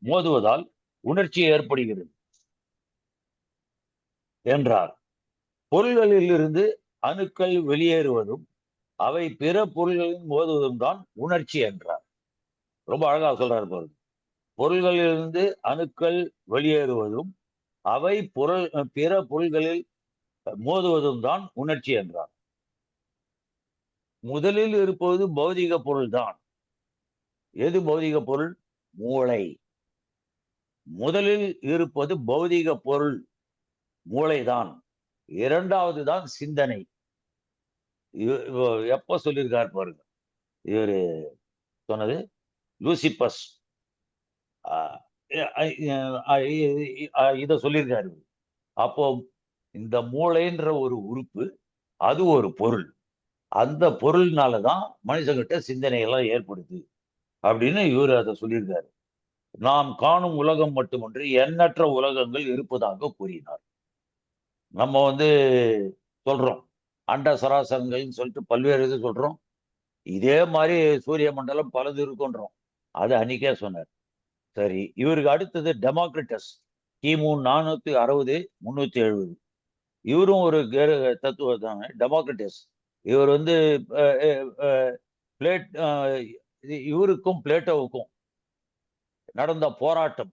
B: மோதுவதால் உணர்ச்சி ஏற்படுகிறது என்றார். பொருள்களில் இருந்து அணுக்கள் வெளியேறுவதும் அவை பிற பொருள்களின் மோதுவதும் தான் உணர்ச்சி என்றார். ரொம்ப அழகா சொல்றாரு பாருங்க. பொருள்களிலிருந்து அணுக்கள் வெளியேறுவதும் அவை பிற பொருள்களில் மோதுவதும் தான் உணர்ச்சி என்றார். முதலில் இருப்பது பௌதிக பொருள் தான். எது பௌதிக பொருள்? மூளை. முதலில் இருப்பது பௌதிக பொருள் மூளைதான். இரண்டாவது தான் சிந்தனை. எப்ப சொல்லியிருக்காரு பாருங்க இவரு சொன்னது. லூசிபஸ் இத சொல்லியிருக்காரு. அப்போ இந்த மூளைன்ற ஒரு உறுப்பு, அது ஒரு பொருள். அந்த பொருள்னாலதான் மனுஷங்கிட்ட சிந்தனை எல்லாம் ஏற்படுது அப்படின்னு இவர் அதை சொல்லியிருக்காரு. நாம் காணும் உலகம் மட்டுமன்றி எண்ணற்ற உலகங்கள் இருப்பதாக கூறினார். நம்ம வந்து சொல்றோம் அண்ட சராசரங்கள்னு சொல்லிட்டு பல்வேறு இது சொல்றோம். இதே மாதிரி சூரிய மண்டலம் பலது இருக்குன்றோம். அது அன்னைக்கே சொன்னார். சரி, இவருக்கு அடுத்தது டெமோக்ரிட்டஸ், கிமு 460 370. இவரும் ஒரு தத்துவ தாங்க டெமோக்ரிட்டஸ். இவர் வந்து பிளேட் இவருக்கும் பிளேட்டோவுக்கும் நடந்த போராட்டம்,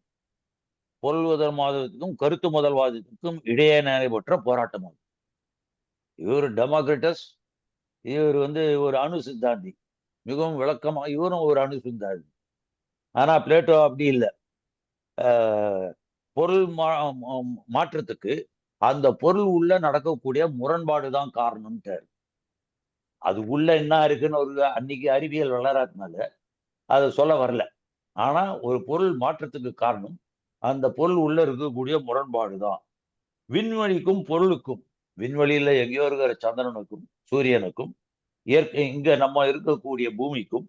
B: பொருள்வதற்கும் கருத்து முதல்வாதத்துக்கும் இடையே நடைபெற்ற போராட்டம் அது. இவர் டெமோக்ரிட்டஸ், இவர் வந்து ஒரு அணு சித்தாந்தி. மிகவும் விளக்கமா இவரும் ஒரு அணு சிந்தாந்தி. ஆனா பிளேட்டோ அப்படி இல்லை. பொருள் மாற்றத்துக்கு அந்த பொருள் உள்ள நடக்கக்கூடிய முரண்பாடு தான் காரணம்ட்டாரு. அது உள்ள என்ன இருக்குன்னு ஒரு அன்னைக்கு அறிவியல் வளராதனால அதை சொல்ல வரல. ஆனா ஒரு பொருள் மாற்றத்துக்கு காரணம் அந்த பொருள் உள்ள இருக்கக்கூடிய முரண்பாடு தான். விண்வெளிக்கும் பொருளுக்கும், விண்வெளியில எங்கேயோ இருக்கிற சந்திரனுக்கும் சூரியனுக்கும் இயற்கை இங்க நம்ம இருக்கக்கூடிய பூமிக்கும்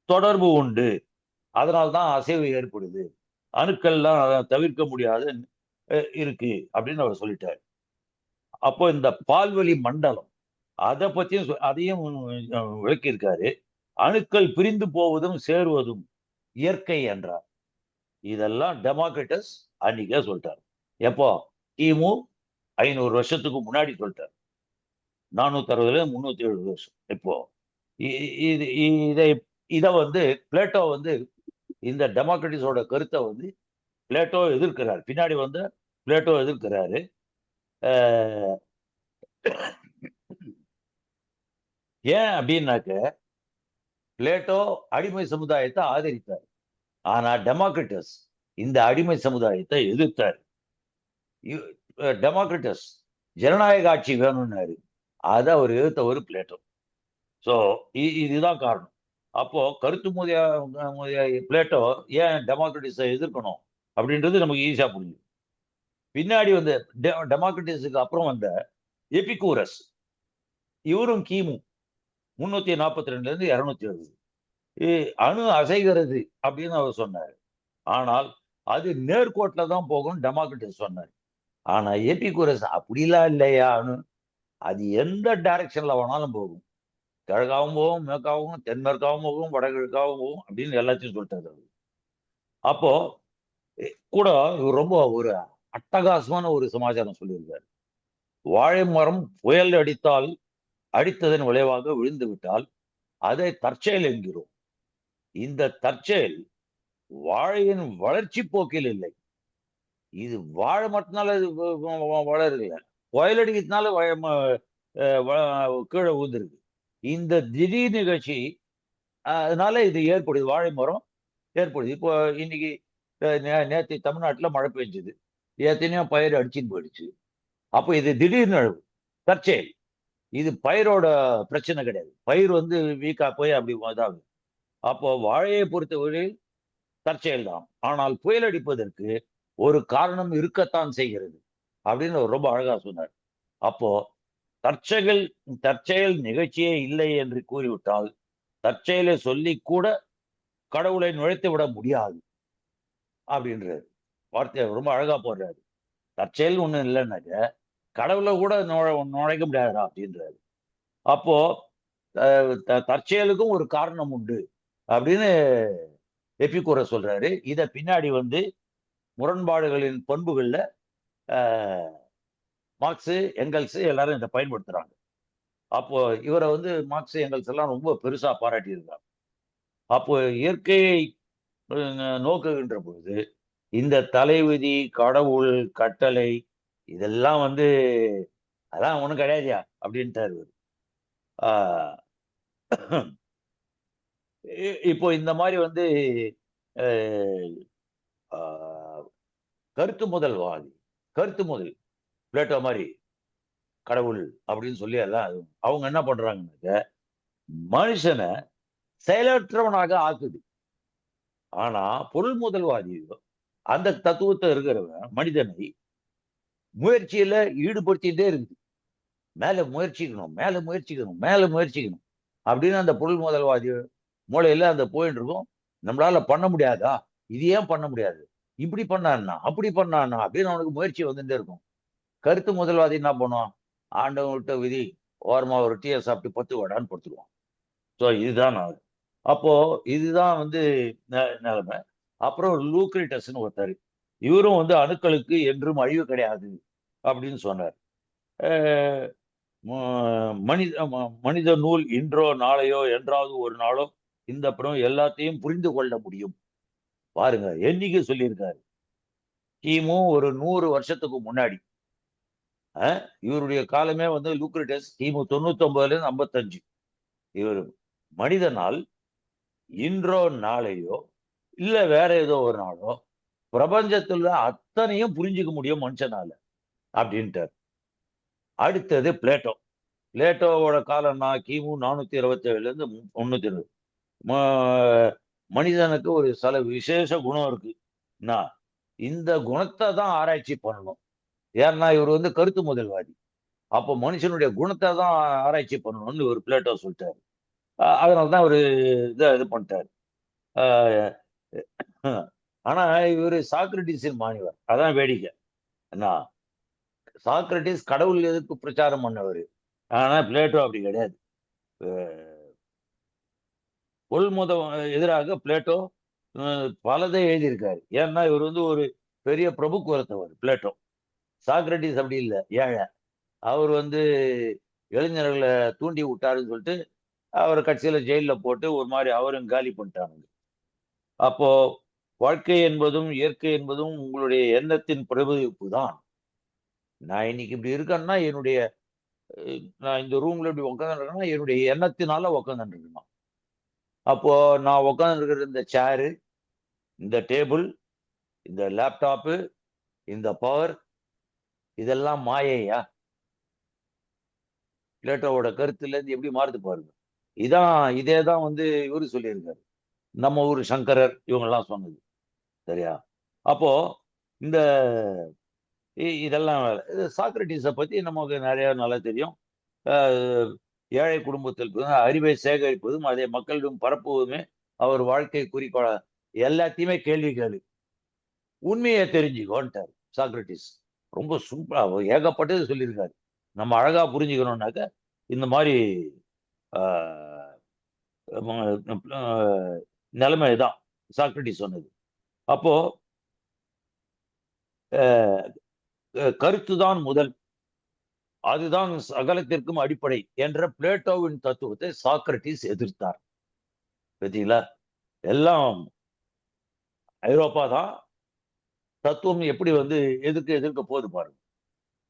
B: தொடர்பு உண்டு. அதனால்தான் அசைவு ஏற்படுது. அணுக்கள்லாம் அதை தவிர்க்க முடியாத இருக்கு அப்படின்னு அவர் சொல்லிட்டார். அப்போ இந்த பால்வெளி மண்டலம் அதை பத்தியும் அதையும் விளக்கியிருக்காரு. அணுக்கள் பிரிந்து போவதும் சேருவதும் இயற்கை என்றார். இதெல்லாம் டெமோக்ரிட்டஸ் அன்னைக்கே சொல்லிட்டார். எப்போ? கிமு 500 வருஷத்துக்கு முன்னாடி சொல்லிட்டார். 460 370 வருஷம். இப்போ இது இதை இதை வந்து பிளேட்டோ வந்து இந்த டெமோக்ரட்டிஸோட கருத்தை வந்து பிளேட்டோ எதிர்க்கிறார். பின்னாடி வந்து பிளேட்டோ எதிர்க்கிறாரு. ஏன் அப்படின்னாக்க, பிளேட்டோ அடிமை சமுதாயத்தை ஆதரித்தார். ஆனா டெமோக்ரிட்டஸ் இந்த அடிமை சமுதாயத்தை எதிர்த்தார். டெமோக்ரிட்டஸ் ஜனநாயக ஆட்சி வேணும்னாரு. அதை அவர் எதிர்த்தவர் பிளேட்டோ. ஸோ இதுதான் காரணம். அப்போ கருத்து பிளேட்டோ ஏன் டெமோக்ரட்டிஸை எதிர்க்கணும் அப்படின்றது நமக்கு ஈஸியா புரியும். பின்னாடி வந்த டெமோக்ரட்டிஸுக்கு அப்புறம் வந்த எபிகூரஸ், இவரும் கிமு 342 இருந்து 270. அணு அசைகிறது அப்படின்னு அவர் சொன்னார். ஆனால் அது நேர்கோட்டில தான் போகும் டெமோக்ரட்டிஸ் சொன்னார். ஆனா எபிகூரஸ் அப்படிலாம் இல்லையா, அணு அது எந்த டைரக்ஷன்ல வேணாலும் போகும், கிழக்காவும் போகும், மேற்காவும், தென்மேற்காவும் போகும், வடகிழக்காவும் போகும் அப்படின்னு எல்லாத்தையும் சொல்லிட்டாரு அவரு. அப்போ கூட இவர் ரொம்ப ஒரு அட்டகாசமான ஒரு சமாச்சாரம் சொல்லியிருக்காரு. வாழை மரம் புயல் அடித்ததன் விளைவாக விழுந்து விட்டால் அதை தற்செயல் என்கிறோம். இந்த தற்செயல் வாழையின் வளர்ச்சி போக்கில் இல்லை. இது வாழை மரத்தினால வளரல, புயல் அடிக்கிறதுனால கீழே விழுந்திருக்கு. இந்த திடீர் நிகழ்ச்சி அதனால இது ஏற்படுது, வாழை மரம் ஏற்படுது. இப்போ இன்னைக்கு நேற்று தமிழ்நாட்டில் மழை பெஞ்சது, எத்தனையோ பயிர் அடிச்சுன்னு போயிடுச்சு. அப்போ இது திடீர்னு அழகு, தற்செயல். இது பயிரோட பிரச்சனை கிடையாது, பயிர் வீக்கா போய் அப்படி இதாகுது. அப்போ வாழையை பொறுத்தவரை தற்செயல் தான், ஆனால் புயல் அடிப்பதற்கு ஒரு காரணம் இருக்கத்தான் செய்கிறது அப்படின்னு ரொம்ப அழகா சொன்னார். அப்போ தற்செயல் நிகழ்ச்சியே இல்லை என்று கூறிவிட்டால் தற்செயலை சொல்லி கூட கடவுளை நுழைத்து விட முடியாது அப்படின்றாரு. வார்த்தையை ரொம்ப அழகா போடுறாரு. தற்செயல் ஒண்ணு இல்லைன்னாக்க கடவுளை கூட நுழைக்க முடியாதா அப்படின்றாரு. அப்போ தற்செயலுக்கும் ஒரு காரணம் உண்டு அப்படின்னு எபிகூரஸ் சொல்றாரு. இத பின்னாடி முரண்பாடுகளின் பண்புகள்ல மார்க்ஸ், எங்கல்ஸ் எல்லாரும் இதை பயன்படுத்துறாங்க. அப்போ இவரை மார்க்ஸ், எங்கல்ஸ் எல்லாம் ரொம்ப பெருசா பாராட்டி இருக்காங்க. அப்போ இயற்கையை நோக்குகின்ற பொழுது இந்த தலைவிதி, கடவுள், கட்டளை இதெல்லாம் அதான் ஒண்ணும் கிடையாதுயா அப்படின்ட்டாரு. இப்போ இந்த மாதிரி கருத்து முதல் பிளேட்டோ மாதிரி கடவுள் அப்படின்னு சொல்லி எல்லாம் அவங்க என்ன பண்றாங்கன்னாக்க மனுஷனை செயலற்றவனாக ஆக்குது. ஆனா பொருள் முதல்வாதி அந்த தத்துவத்தை இருக்கிறவன் மனிதனை முயற்சியில ஈடுபடுத்திட்டே இருக்குது. மேல முயற்சிக்கணும் அப்படின்னு அந்த பொருள் முதல்வாதி மூளையில அந்த போயிட்டு இருக்கும். நம்மளால பண்ண முடியாதா, இது ஏன் பண்ண முடியாது, இப்படி பண்ணான்னா அப்படி பண்ணான்னா அப்படின்னு அவனுக்கு முயற்சி வந்துட்டே இருக்கும். கருத்து முதல்வாதி என்ன பண்ணுவான், ஆண்டவன் விட்ட விதி, ஓரமா ஒரு டீயை சாப்பிட்டு 10 வடான்னு படுத்துருவான். ஸோ இதுதான் நான். அப்போ இதுதான் நிலைமை. அப்புறம் லூக்ரிட்டஸ்ன்னு ஒருத்தர், இவரும் அணுக்களுக்கு என்றும் அழிவு கிடையாது அப்படின்னு சொன்னார். மனித நூல் இன்றோ நாளையோ என்றாவது ஒரு நாளோ இந்த அப்புறம் எல்லாத்தையும் புரிந்து கொள்ள முடியும். பாருங்க என்னைக்கு சொல்லியிருக்காரு, கிமு ஒரு 100 வருஷத்துக்கு முன்னாடி. இவருடைய காலமே லூக்ரிட்டஸ் கிமு 99 இருந்து 55. இவர் மனிதனால் இன்றோ நாளையோ இல்ல வேற ஏதோ ஒரு நாளோ பிரபஞ்சத்துல அத்தனையும் புரிஞ்சுக்க முடியும் மனுஷனால அப்படின்ட்டார். அடுத்தது பிளேட்டோ. பிளேட்டோவோட காலம்னா கிமு 427 இருந்து 320. மனிதனுக்கு ஒரு சில விசேஷ குணம் இருக்கு, இந்த குணத்தை தான் ஆராய்ச்சி பண்ணணும். ஏன்னா இவர் கருத்து முதல்வாதி. அப்போ மனுஷனுடைய குணத்தை தான் ஆராய்ச்சி பண்ணணும்னு ஒரு பிளேட்டோ சொல்லிட்டாரு. அதனாலதான் ஒரு இது பண்ணிட்டாரு. ஆனா இவரு சாக்ரட்டிஸின் மாணவர், அதான் வேடிக்கை. என்ன, சாக்ரட்டிஸ் கடவுள் எதிர்ப்பு பிரச்சாரம் பண்ணவர், ஆனா பிளேட்டோ அப்படி கிடையாது. கொள்முதம் எதிராக பிளேட்டோ பலதை எழுதியிருக்காரு. ஏன்னா இவர் ஒரு பெரிய பிரபு குலத்தவர் பிளேட்டோ. சாக்ரட்டிஸ் அப்படி இல்லை, ஏழை. அவர் இளைஞர்களை தூண்டி விட்டாருன்னு சொல்லிட்டு அவரை கட்சியில ஜெயில போட்டு ஒரு மாதிரி அவரும் காலி பண்ணிட்டாங்க. அப்போ வாழ்க்கை என்பதும் இயற்கை என்பதும் உங்களுடைய எண்ணத்தின் பிரதிபலிப்பு தான். நான் இன்னைக்கு இப்படி இருக்கேன்னா நான் இந்த ரூம்ல இப்படி உட்காந்துருக்கேன்னா என்னுடைய எண்ணத்தினால உட்காந்துருக்கணும். அப்போ நான் உட்காந்துருக்கிற இந்த சேரு, இந்த டேபிள், இந்த லேப்டாப்பு, இந்த பவர், இதெல்லாம் மாயையா? பிளேட்டோவோட கருத்துல இருந்து எப்படி மாறுது பாருங்க. இதேதான் இவரு சொல்லியிருக்காரு, நம்ம ஊர் சங்கரர், இவங்கெல்லாம் சொன்னது. சரியா? அப்போ இந்த இதெல்லாம் வேலை. சாக்ரட்டிஸை பத்தி நமக்கு நிறைய நல்லா தெரியும். அஹ், ஏழை குடும்பத்தில் பிறந்த அறிவை சேகரிப்பதும் அதை மக்களிடம் பரப்புவதுமே அவர் வாழ்க்கை குறிக்கோள. எல்லாத்தையுமே கேள்வி கேளு, உண்மையை தெரிஞ்சுக்கோன்ட்டார் சாக்ரட்டிஸ். ரொம்ப சூப்பரா ஏகப்பட்டது சொல்லியிருக்காரு. நம்ம அழகா புரிஞ்சுக்கணும்னாக்க இந்த மாதிரி ஆஹ், ஆஹ், நிலைமை தான் சாக்ரட்டிஸ் சொன்னது. அப்போ கருத்துதான் முதல், அதுதான் சகலத்திற்கும் அடிப்படை என்ற பிளேட்டோவின் தத்துவத்தை சாக்ரட்டிஸ் எதிர்த்தார். பார்த்தீங்களா? எல்லாம் ஐரோப்பா தான் தத்துவம் எப்படி வந்து எதிர்க்க எதிர்க்க போகுது பாருங்க.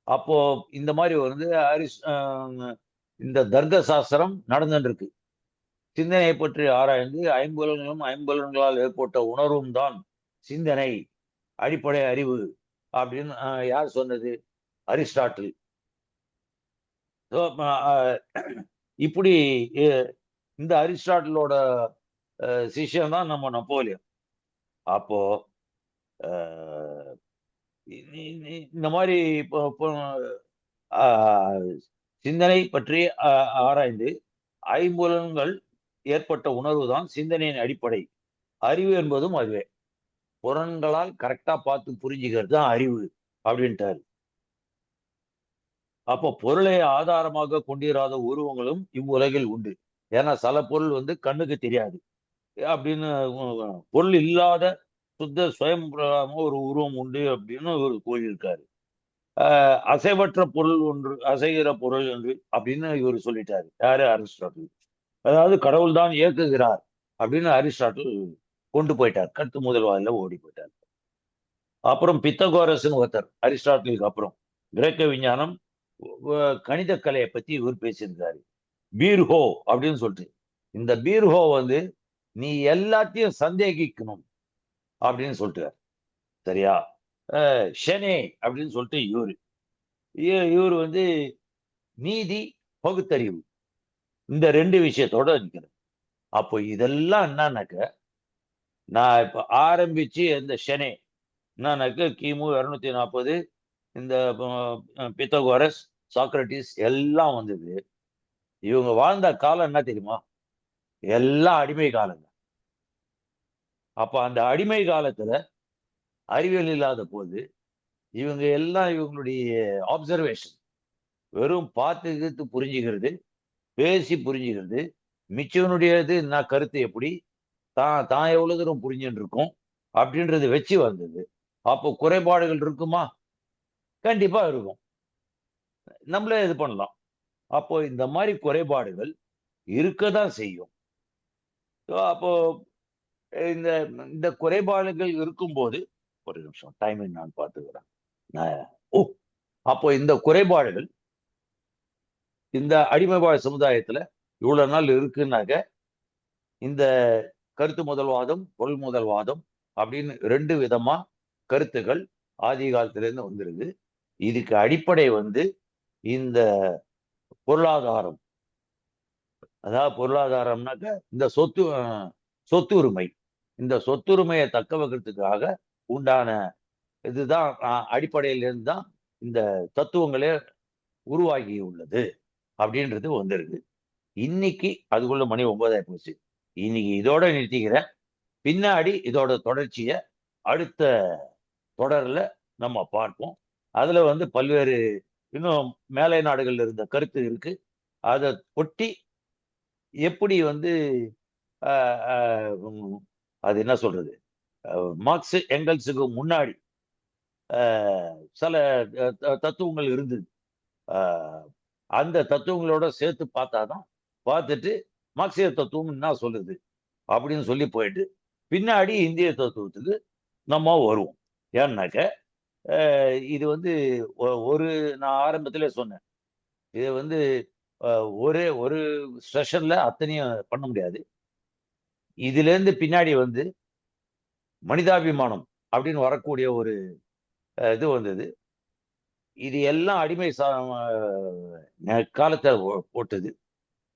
B: அப்போ இந்த மாதிரி வந்து இந்த தர்க்க சாஸ்திரம் நடந்துட்டு இருக்கு. சிந்தனையை பற்றி ஆராய்ந்து ஐம்புலன்களும் ஐம்புலன்களால் ஏற்பட்ட உணர்வும் தான் சிந்தனை, அடிப்படை அறிவு அப்படின்னு யார் சொன்னது? அரிஸ்டாட்டில். So, இப்படி இந்த அரிஸ்டாட்டிலோட சிஷ்யன் தான் நம்ம நெப்போலியன். அப்போ அஹ், இந்த மாதிரி சிந்தனை பற்றி ஆராய்ந்து ஐம்புலன்கள் ஏற்பட்ட உணர்வு தான் சிந்தனையின் அடிப்படை, அறிவு என்பதும் அதுவே. புலன்களால் கரெக்டா பார்த்து புரிஞ்சுக்கிறது தான் அறிவு அப்படின்ட்டாரு. அப்போ பொருளை ஆதாரமாக கொண்டிராத உருவங்களும் இவ்வுலகில் உண்டு. ஏன்னா சில பொருள் வந்து கண்ணுக்கு தெரியாது அப்படின்னு, பொருள் இல்லாத சுத்த சுயம் ஒரு உருவம் உண்டு அப்படின்னு ஒரு கூறியிருக்காரு. அசைவற்ற பொருள் ஒன்று, அசைகிற பொருள் ஒன்று அப்படின்னு இவர் சொல்லிட்டாரு. யாரு? அரிஸ்டாட்டில். அதாவது கடவுள் தான் இயக்குகிறார் அப்படின்னு அரிஸ்டாட்டில் கொண்டு போயிட்டார். கருத்து முதல்வாதில ஓடி போயிட்டார். அப்புறம் பித்தகோரஸ்ன்னு ஒருத்தர், அரிஸ்டாட்டிலுக்கு அப்புறம் கிரேக்க விஞ்ஞானம் கணித கலையை பத்தி இவர் பேசியிருக்காரு. பீர்ஹோ அப்படின்னு சொல்லிட்டு, இந்த பீர்ஹோ வந்து நீ எல்லாத்தையும் சந்தேகிக்கணும் அப்படின்னு சொல்லிட்டு, சரியா? ஷெனே அப்படின்னு சொல்லிட்டு இவர் வந்து நீதி, பகுத்தறிவு, இந்த ரெண்டு விஷயத்தோட நிற்கிறேன். அப்போ இதெல்லாம் என்னன்னாக்க, நான் இப்ப ஆரம்பிச்சு இந்த ஷெனே என்னன்னாக்க கிமு 240 இந்த பித்தகோரஸ், சாக்ரட்டிஸ் எல்லாம் வந்தது. இவங்க வாழ்ந்த காலம் என்ன தெரியுமா? எல்லாம் அடிமை காலங்க. அப்ப அந்த அடிமை காலத்துல அறிவியல் இல்லாத போது இவங்க எல்லாம் இவங்களுடைய ஆப்சர்வேஷன், வெறும் பார்த்து புரிஞ்சுக்கிறது, பேசி புரிஞ்சுக்கிறது, மிச்சவனுடையது நான் கருத்து எப்படி தான் தான் எவ்வளவு தூரம் புரிஞ்சுட்டு இருக்கும் அப்படின்றத வச்சு வந்தது. அப்போ குறைபாடுகள் இருக்குமா? கண்டிப்பா இருக்கும். நம்மளே இது பண்ணலாம். அப்போ இந்த மாதிரி குறைபாடுகள் இருக்கதான் செய்யும். அப்போ இந்த இந்த குறைபாடுகள் இருக்கும்போது, ஒரு நிமிஷம் டைமிங் நான் பார்த்துக்கிறேன். ஓ, அப்போ இந்த குறைபாடுகள் இந்த அடிமைவாழ் சமுதாயத்துல இவ்வளவு நாள் இருக்குன்னாக்க, இந்த கருத்து முதல்வாதம், பொருள் முதல்வாதம் அப்படின்னு ரெண்டு விதமா கருத்துக்கள் ஆதி காலத்துல இருந்து வந்துருது. இதுக்கு அடிப்படை வந்து இந்த பொருளாதாரம். அதாவது பொருளாதாரம்னாக்க இந்த சொத்து உரிமை. இந்த சொத்துரிமையை தக்க வைக்கிறதுக்காக உண்டான இதுதான் அடிப்படையிலிருந்து தான் இந்த தத்துவங்களே உருவாகி உள்ளது அப்படின்றது வந்துருது. இன்னைக்கு அதுக்குள்ள மணி 9 ஆகி போச்சு. இன்னைக்கு இதோட நிறுத்திக்கிறேன். பின்னாடி இதோட தொடர்ச்சியை அடுத்த தொடர்ல நம்ம பார்ப்போம். அதுல வந்து பல்வேறு இன்னும் மேலை நாடுகள்ல இருந்த கருத்து இருக்கு. அதை ஒட்டி எப்படி வந்து அது என்ன சொல்றது, மார்க்ஸ் எங்கல்ஸுக்கு முன்னாடி சில தத்துவங்கள் இருந்தது. அந்த தத்துவங்களோட சேர்த்து பார்த்தாதான், பார்த்துட்டு மார்க்சிய தத்துவம் என்ன சொல்லுது அப்படின்னு சொல்லி போயிட்டு பின்னாடி இந்திய தத்துவத்துக்கு நம்ம வருவோம். ஏன்னாக்க இது வந்து ஒரு நான் ஆரம்பத்திலே சொன்னேன், இது வந்து ஒரே ஒரு செஷன்ல அத்தனையும் பண்ண முடியாது. இதுல இருந்து பின்னாடி வந்து மனிதாபிமானம் அப்படின்னு வரக்கூடிய ஒரு இது வந்தது. இது எல்லாம் அடிமை காலத்தை போட்டது.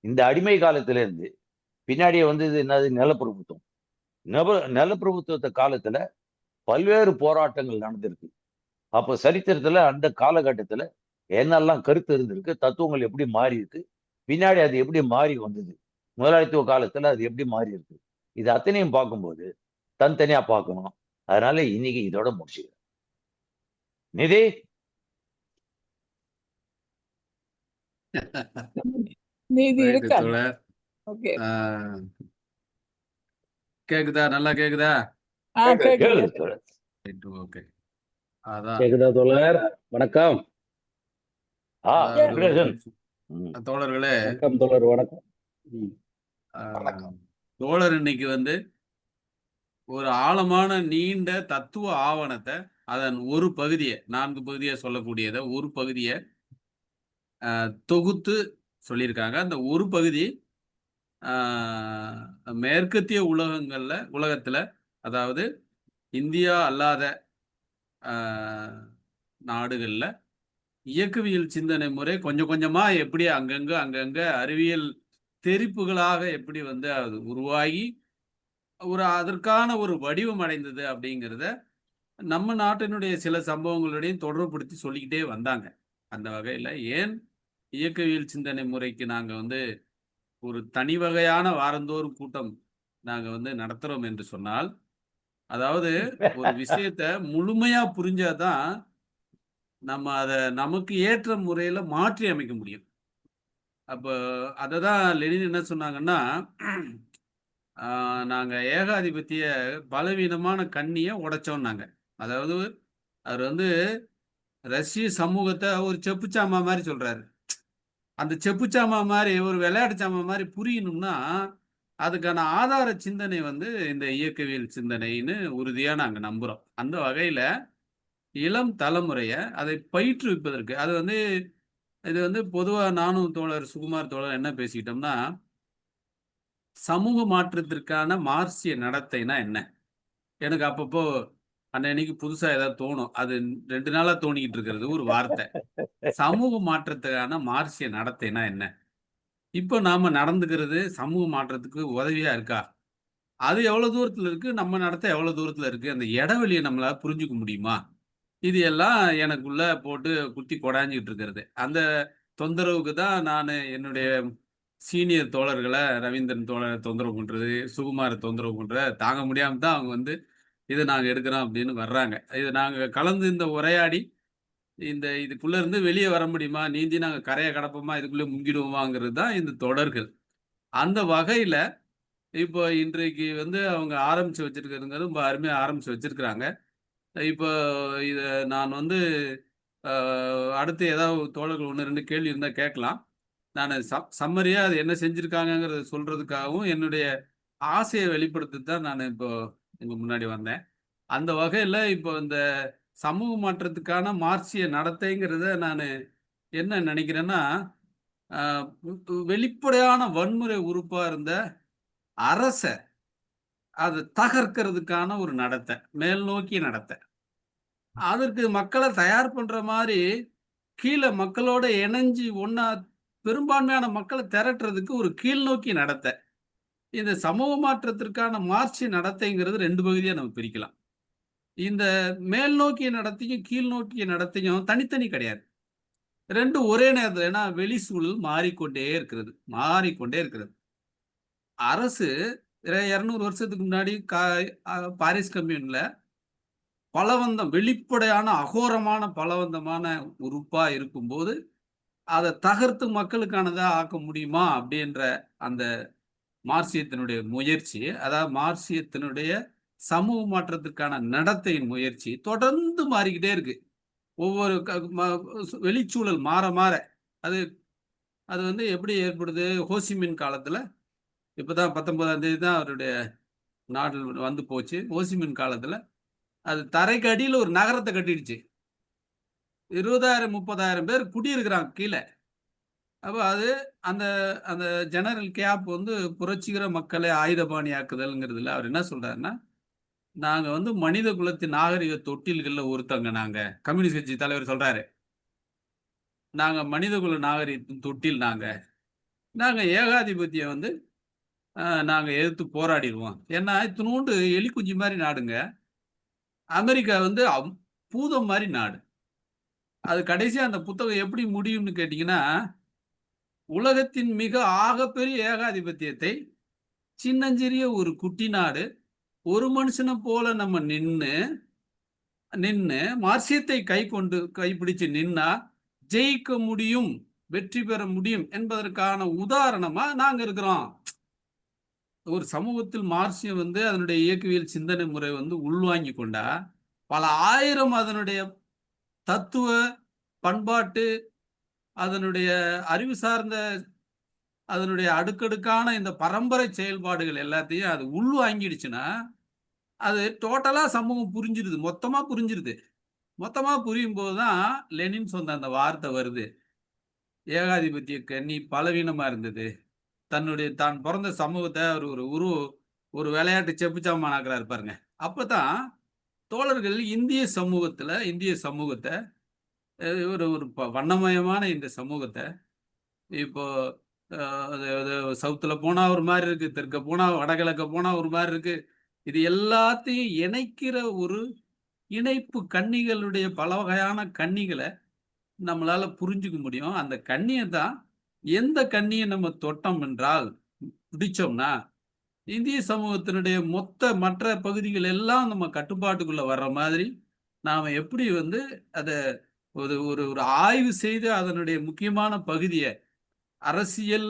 B: இந்த அடிமை காலத்துல இருந்து பின்னாடியே வந்து இது என்னது, நிலப்பிரபுத்துவம். நிலப்பிரபுத்துவத்த காலத்துல பல்வேறு போராட்டங்கள் நடந்திருக்கு. அப்போ சரித்திரத்துல அந்த காலகட்டத்துல என்னெல்லாம் கருத்து இருந்திருக்கு, தத்துவங்கள் எப்படி மாறி இருக்கு, பின்னாடி அது எப்படி மாறி வந்தது, முதலாளித்துவ காலத்துல அது எப்படி மாறி இருக்கு, இது அத்தனையும் பார்க்கும்போது தனித்தனியா பார்க்கணும். அதனால இன்னைக்கு இதோட முடிச்சுக்கிறேன். நிதி.
C: நீதி
A: ரைட்டு
C: இருக்காது.
A: தோழர்.
C: ஓகே.
A: கேக்குதா? நல்லா கேக்குதா?
C: கேக்குது.
B: கேளு தோழர்.
A: Right, okay. அதான்
D: கேக்குதா தோழர்? வணக்கம்.
A: அதாவது
B: வெங்கடேசன்.
A: தோழர்களே,
D: வணக்கம் தோழர், வணக்கம்.
A: தோழர் இன்னைக்கு வந்து ஒரு ஆழமான நீண்ட தத்துவ ஆவணத்தை, அதன் ஒரு பகுதியை, 4 பகுதியை சொல்லக்கூடியதை ஒரு பகுதியை தொகுத்து சொல்லியிருக்காங்க. அந்த ஒரு பகுதி மேற்கத்திய உலகத்துல, அதாவது இந்தியா அல்லாத நாடுகள்ல இயக்கவியல் சிந்தனை முறை கொஞ்சம் கொஞ்சமா எப்படி அங்கங்க அறிவியல் தெரிப்புகளாக எப்படி வந்து அது உருவாகி அதற்கான ஒரு வடிவம் அடைந்தது அப்படிங்கிறத நம்ம நாட்டினுடைய சில சம்பவங்களுடையும் தொடர்புபடுத்தி சொல்லிக்கிட்டே வந்தாங்க. அந்த வகையில ஏன் இயக்கவியல் சிந்தனை முறைக்கு நாங்க வந்து ஒரு தனி வகையான வாரந்தோறும் கூட்டம் நாங்க வந்து நடத்துறோம் என்று சொன்னால், அதாவது ஒரு விஷயத்த முழுமையா புரிஞ்சாதான் நம்ம அத நமக்கு ஏற்ற முறையில மாற்றி அமைக்க முடியும். அப்ப அததான் லெனின் என்ன சொன்னாங்கன்னா, நாங்க ஏகாதிபத்திய பலவீனமான கண்ணிய உடைச்சோம்னாங்க. அதாவது அவர் வந்து ரஷ்ய சமூகத்த ஒரு செப்பு சாமா மாரி சொல்றாரு. அந்த செப்பு சாமா மாரி, ஒரு விளையாட்டு சாமா மாரி புரியணும்னா, அதுக்கான ஆதார சிந்தனை வந்து இந்த இயக்கவியல் சிந்தனைன்னு உறுதியா நாங்க நம்புறோம். அந்த வகையில இளம் தலைமுறைய அதை பயிற்றுவிப்பதற்கு அது வந்து இது வந்து பொதுவா நானும் தோழர் சுகுமார் தோழர் என்ன பேசிக்கிட்டோம்னா, சமூக மாற்றத்திற்கான மார்க்சிய நடத்தைனா என்ன? எனக்கு அப்பப்போ அன்னன்னைக்கு புதுசா ஏதாவது தோணும். அது 2 நாளா தோணிக்கிட்டு இருக்கிறது ஒரு வார்த்தை. சமூக மாற்றத்துக்கான மார்க்சிய நடத்தைனா என்ன? இப்போ நாம நடந்துக்கிறது சமூக மாற்றத்துக்கு உதவியா இருக்கா? அது எவ்வளவு தூரத்துல இருக்கு? நம்ம நடத்தை எவ்வளவு தூரத்துல இருக்கு? அந்த இடைவெளிய நம்மளால புரிஞ்சுக்க முடியுமா? இது எல்லாம் எனக்குள்ள போட்டு குத்தி கொடாஞ்சுகிட்டு இருக்கிறது. அந்த தொந்தரவுக்கு தான் நானு என்னுடைய சீனியர் தோழர்கள ரவீந்திரன் தோழர தொந்தரவு பண்றது, சுகுமார தொந்தரவு பண்றது தாங்க முடியாம தான் அவங்க வந்து இத நாங்க எடுக்கிறோம் அப்படின்னு வர்றாங்க. இத நாங்க கலந்து இந்த உரையாடி இதுக்குள்ள இருந்து வெளிய வர முடியுமா? நீந்தி நாங்க கரைய கடப்போமா? இதுக்குள்ள முங்கிடுவோமாங்கிறது தான் இந்த தொடர்கள். அந்த வகையில இப்போ இன்றைக்கு வந்து அவங்க ஆரம்பிச்சு வச்சிருக்கிறதுங்கிறது ரொம்ப அருமையா ஆரம்பிச்சு வச்சிருக்கிறாங்க. இப்போ இத நான் வந்து அ அடுத்து ஏதாவது தோழர்கள் 1, 2 கேள்வி இருந்தா கேட்கலாம். நானு சம்மரியா அது என்ன செஞ்சிருக்காங்கங்கிறத சொல்றதுக்காகவும், என்னுடைய ஆசைய வெளிப்படுத்த தான் நானு இப்போ உங்க முன்னாடி வந்தேன். அந்த வகையில இப்போ இந்த சமூக மாற்றத்துக்கான மார்க்சிய நடத்தைங்கிறத நானு என்ன நினைக்கிறேன்னா, அ வெளிப்படையான வன்முறை உறுப்பா இருந்த அரச அத தகர்க்கிறதுக்கான ஒரு நடத்தை. மேல் நோக்கிய நடத்தை. அதற்கு மக்கள தயார் பண்ற மாரி, கீழ மக்களோட இணஞ்சு ஒண்ணா பெரும்பான்மையான மக்கள திரட்டுறதுக்கு ஒரு கீழ்நோக்கி நடத்தை. இந்த சமூக மாற்றத்திற்கான மார்க்சிய நடத்தைங்கிறது 2 பகுதியா நம்ம பிரிக்கலாம். இந்த மேல் நோக்கிய நடத்தையும், கீழ் நோக்கிய நடத்தையும் தனித்தனி கிடையாது. 2ம் ஒரே நேரத்துல ஏன்னா வெளி சூழல் மாறிக்கொண்டே இருக்கிறது. மாறிக்கொண்டே இருக்கிறது. அரசு 200 வருஷத்துக்கு முன்னாடி பாரிஸ் கம்யூன்ல பலவந்தம் வெளிப்படையான அகோரமான பலவந்தமான உறுப்பா இருக்கும்போது, அத தகர்த்து மக்களுக்கானதா ஆக்க முடியுமா? அப்படின்ற அந்த மார்க்சியத்தினுடைய முயற்சி, அதாவது மார்க்சியத்தினுடைய சமூக மாற்றத்திற்கான நடத்தையின் முயற்சி தொடர்ந்து மாறிக்கிட்டே இருக்கு. ஒவ்வொரு க ம வெளிச்சூழல் மாற மாற, அது அது வந்து எப்படி ஏற்படுது? ஹோசிமின் காலத்துல இப்பதான் 19ஆம் தேதி தான் அவருடைய நாடு வந்து போச்சு. ஹோசிமின் காலத்துல அது தரைக்கு அடியில ஒரு நகரத்த கட்டிடுச்சு. 20,000, 30,000 பேர் குடியிருக்கிறாங்க கீழ. அப்ப அது அந்த அந்த ஜெனரல் கேப் வந்து புரட்சிகர மக்களை ஆயுதபாணியாக்குதல்ங்கிறதுல அவர் என்ன சொல்றாருன்னா, நாங்க வந்து மனித குலத்தின் நாகரிக தொட்டில்கள்ல ஒருத்தங்க நாங்க. கம்யூனிஸ்ட் கட்சி தலைவர் சொல்றாரு. நாங்க மனிதகுல நாகரிகத்தின் தொட்டில் நாங்க. நாங்க ஏகாதிபத்தியம் வந்து நாங்க எதிர்த்து போராடிருவோம். ஏன்னா, இத்துணூண்டு எலி குஞ்சு மாரி நாடுங்க. அமெரிக்கா வந்து பூதம் மாதிரி நாடு. அது கடைசியா அந்த புத்தகம் எப்படி முடியும்னு கேட்டீங்கன்னா, உலகத்தின் மிக ஆகப்பெரிய ஏகாதிபத்தியத்தை சின்னஞ்சிறிய ஒரு குட்டி நாடு ஒரு மனுஷனை போல நம்ம நின்னு மார்க்சியத்தை கைப்பிடிச்சு நின்னா ஜெயிக்க முடியும், வெற்றி பெற முடியும் என்பதற்கான உதாரணமா நாங்க இருக்கிறோம். ஒரு சமூகத்தில் மார்க்சியம் அதனுடைய இயக்கவியல் சிந்தனை முறை உள்வாங்கி கொண்டா பல ஆயிரம் அதனுடைய தத்துவ பண்பாட்டு அதனுடைய அறிவு சார்ந்த அதனுடைய அடுக்கடுக்கான இந்த பரம்பரை செயல்பாடுகள் எல்லாத்தையும் அது உள்வாங்கிடுச்சுன்னா அது டோட்டலா சமூகம் புரிஞ்சிருது, மொத்தமா புரிஞ்சிருது. மொத்தமா புரியும் போதுதான் லெனின் சொன்ன அந்த வார்த்தை வருது, ஏகாதிபத்திய கண்ணி பலவீனமா இருந்தது. தான் பிறந்த சமூகத்தை அவர் ஒரு விளையாட்டு செப்புச்சாமானாக்குறாரு பாருங்க. அப்பதான் தோழர்கள் இந்திய சமூகத்தை ஒரு ஒரு வண்ணமயமான இந்த சமூகத்தை இப்போ சவுத்துல போனா ஒரு மாதிரி இருக்கு, தெற்க போனா வடகிழக்க போனா ஒரு மாதிரி இருக்கு. இது எல்லாத்தையும் இணைக்கிற ஒரு இணைப்பு கன்னிகளுடைய பல வகையான கன்னிகளை நம்மளால புரிஞ்சுக்க முடியும். அந்த கன்னியை தான் எந்த கன்னியை நம்ம தொட்டோம் என்றால் பிடிச்சோம்னா இந்திய சமூகத்தினுடைய மற்ற பகுதிகள் எல்லாம் நம்ம கட்டுப்பாட்டுக்குள்ள வர்ற மாதிரி நாம எப்படி அதை ஒரு ஒரு ஒரு ஆய்வு செய்து அதனுடைய முக்கியமான பகுதியை அரசியல்,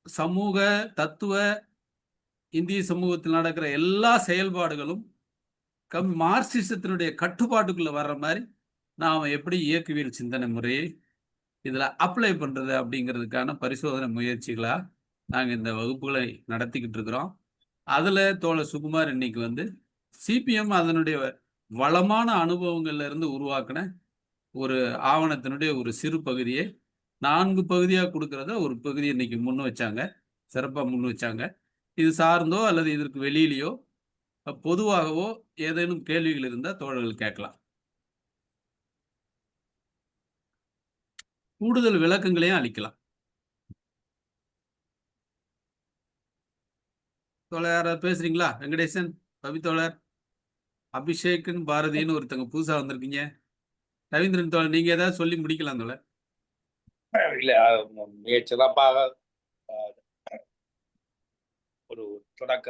A: சமூக, தத்துவ இந்திய சமூகத்தில் நடக்கிற எல்லா செயல்பாடுகளும் மார்க்சிசத்தினுடைய கட்டுப்பாட்டுக்குள்ள வர்ற மாதிரி நாம எப்படி இயக்கவியல் சிந்தனை முறையை இதுல அப்ளை பண்றது அப்படிங்கிறதுக்கான பரிசோதனை முயற்சிகளா நாங்க இந்த வகுப்புகளை நடத்திக்கிட்டு இருக்கிறோம். அதுல தோழர் சுகுமார் இன்னைக்கு சிபிஎம் அதனுடைய வளமான அனுபவங்கள்ல இருந்து உருவாக்கின ஒரு ஆவணத்தினுடைய ஒரு சிறு பகுதியை 4 பகுதியாக கொடுக்கறத ஒரு பகுதி இன்னைக்கு சிறப்பாக முன் வச்சாங்க. இது சார்ந்தோ அல்லது இதற்கு வெளியிலையோ பொதுவாகவோ ஏதேனும் கேள்விகள் இருந்தால் தோழர்கள் கேட்கலாம். கூடுதல் விளக்கங்களையும் அளிக்கலாம். தோழர் யாராவது பேசுறீங்களா? வெங்கடேசன், கவித்தோழர், அபிஷேகன், பாரதின்னு ஒருத்தங்க புதுசா வந்திருக்கீங்க. ரவீந்திரன் தோழர், நீங்க ஏதாவது சொல்லி முடிக்கலாம் தோழர்.
E: இல்ல, மிக சிறப்பாக ஒரு தொடக்க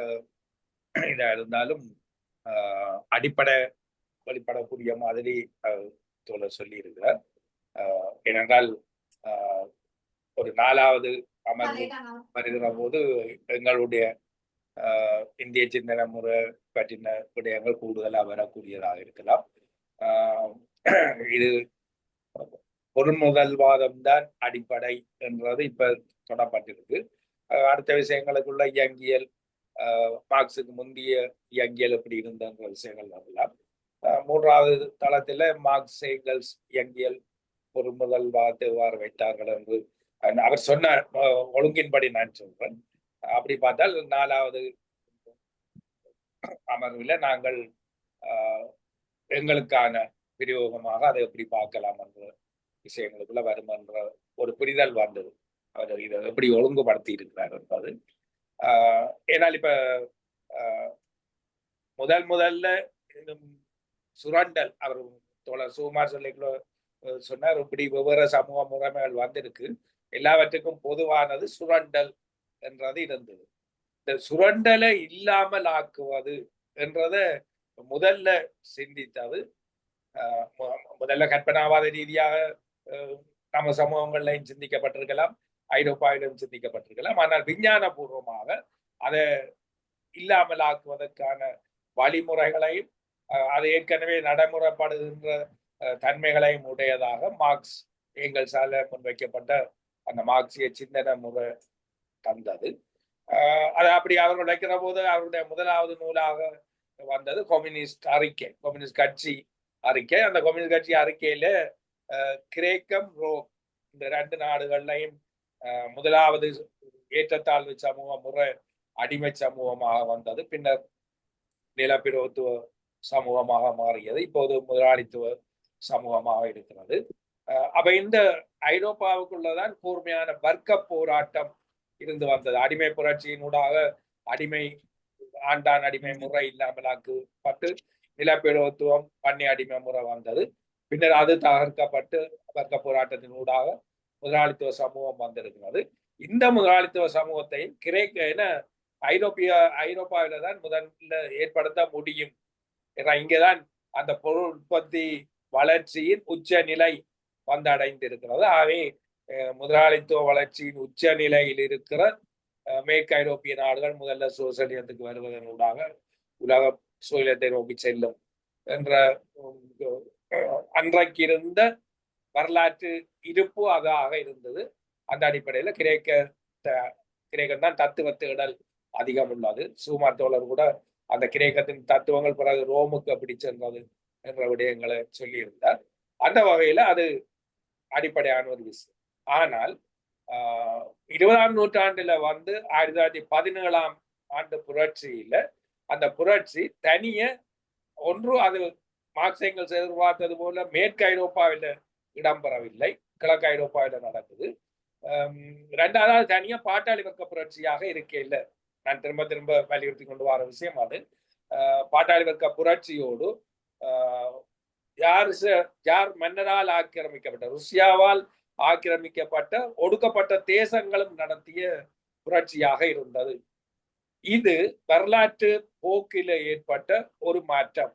E: இதா இருந்தாலும் அடிப்படை வெளிப்படக்கூடிய மாதிரி தோழர் சொல்லி இருக்கிறார். ஏனென்றால் ஒரு 4வது அமர்வு வருகிற போது எங்களுடைய இந்திய சிந்தனை முறை பற்றின விடயங்கள் கூடுதலாக வரக்கூடியதாக இருக்கலாம். இது பொருள்முதல்வாதம் தான் அடிப்படை என்றது இப்ப தொடப்பட்டிருக்கு. அடுத்த விஷயங்களுக்குள்ள இயங்கியல், மார்க்சுக்கு முந்தைய இயங்கியல் எப்படி இருந்தன்ற விஷயங்கள் வரலாம். 3வது தளத்துல மார்க்ஸ், ஏங்கல்ஸ் இயங்கியல் பொருள்முதல்வாதத்தை எவ்வாறு வைத்தார்கள் என்று அவர் சொன்ன ஒழுங்கின்படி நான் சொல்றேன். அப்படி பார்த்தால் 4வது அமர்வில் நாங்கள் எங்களுக்கான பிரயோகமாக அதை எப்படி பார்க்கலாம் என்ற விஷயங்களுக்குள்ள வரும் என்ற ஒரு புரிதல் வந்தது. அவர் இதை எப்படி ஒழுங்குபடுத்தி இருக்கிறார் என்பது. ஏன்னால் இப்ப முதல்ல சுரண்டல், அவர் தோழர் சுகுமார் சொல்லிக்குள்ள சொன்னார், இப்படி வெவ்வேறு சமூக முறைமைகள் வந்திருக்கு, எல்லாவற்றுக்கும் பொதுவானது சுரண்டல் என்றது இருந்தது. இந்த சுரண்டலை இல்லாமல் ஆக்குவது என்றத முதல்ல சிந்தித்தது. முதல்ல கற்பனாவாத ரீதியாக நம்ம சமூகங்கள்லையும் சிந்திக்கப்பட்டிருக்கலாம், ஐரோப்பாவிலும் சிந்திக்கப்பட்டிருக்கலாம். ஆனால் விஞ்ஞான பூர்வமாக அதை இல்லாமல் ஆக்குவதற்கான வழிமுறைகளையும் அது ஏற்கனவே நடைமுறைப்படுகின்ற தன்மைகளையும் உடையதாக மார்க்ஸ், ஏங்கல்ஸால முன்வைக்கப்பட்ட அந்த மார்க்சிய சிந்தனை முறை தந்தது. அதை அப்படி அவர்கள் வைக்கிற போது அவருடைய 1வது நூலாக வந்தது கம்யூனிஸ்ட் அறிக்கை, கம்யூனிஸ்ட் கட்சி அறிக்கை. அந்த கம்யூனிஸ்ட் கட்சி அறிக்கையில கிரேக்கம், ரோம் இந்த 2 நாடுகள்லையும் 1வது ஏற்றத்தாழ்வு சமூக முறை அடிமை சமூகமாக வந்தது, பின்னர் நிலப்பிரபுத்துவ சமூகமாக மாறியது, இப்போது முதலாளித்துவ சமூகமாக இருக்கிறது. அப்ப இந்த ஐரோப்பாவுக்குள்ளதான் கூர்மையான வர்க்க போராட்டம் இருந்து வந்தது. அடிமை புரட்சியினூடாக ஆண்டான் அடிமை முறை இல்லாமலாக்கப்பட்டு நிலப்பிரபுத்துவம் பண்ணி அடிமை முறை வந்தது. பின்னர் அது தகர்க்கப்பட்டு வர்க்க போராட்டத்தின் ஊடாக முதலாளித்துவ சமூகம் வந்திருக்கிறது. இந்த முதலாளித்துவ சமூகத்தையும் கிரேக்க ஐரோப்பாவில தான் முதல்ல ஏற்படுத்த முடியும். ஏன்னா இங்கேதான் அந்த பொருள் உற்பத்தி வளர்ச்சியின் உச்ச நிலை வந்தடைந்திருக்கிறது. ஆகவே முதலாளித்துவ வளர்ச்சியின் உச்ச நிலையில் இருக்கிற மேற்கு ஐரோப்பிய நாடுகள் முதல்ல சோசலியத்துக்கு வருவதனூடாக உலக சோழியத்தை நோக்கி செல்லும் என்ற அன்றைக்கு இருந்த வரலாற்று இருப்பு அதாக இருந்தது. அந்த அடிப்படையில கிரேக்கம் தான் தத்துவ தேடல் அதிகம் உள்ளது. சுகுமார் தோழர் கூட அந்த கிரேக்கத்தின் தத்துவங்கள் பிறகு ரோமுக்கு அப்படி சென்றது என்ற விடயங்களை சொல்லியிருந்தார். அந்த வகையில அது அடிப்படையான ஒரு விஷயம். ஆனால் 20ஆம் நூற்றாண்டுல 1917ஆம் ஆண்டு புரட்சியில அந்த புரட்சி தனிய ஒன்று அது மார்க்ஸ் எங்கெல்ஸ் எதிர்பார்த்தது போல மேற்கு ஐரோப்பாவில இடம்பெறவில்லை, கிழக்கு ஐரோப்பாவில நடக்குது. ரெண்டாவது தனியா பாட்டாளி வர்க்க புரட்சியாக இருக்கையில் நான் திரும்ப திரும்ப வலியுறுத்தி கொண்டு வர விஷயம் அது. பாட்டாளி வர்க்க புரட்சியோடு யார் மன்னரால் ஆக்கிரமிக்கப்பட்ட ருஷ்யாவால் ஆக்கிரமிக்கப்பட்ட ஒடுக்கப்பட்ட தேசங்களும் நடத்திய புரட்சியாக இருந்தது. இது வரலாற்று போக்கில ஏற்பட்ட ஒரு மாற்றம்.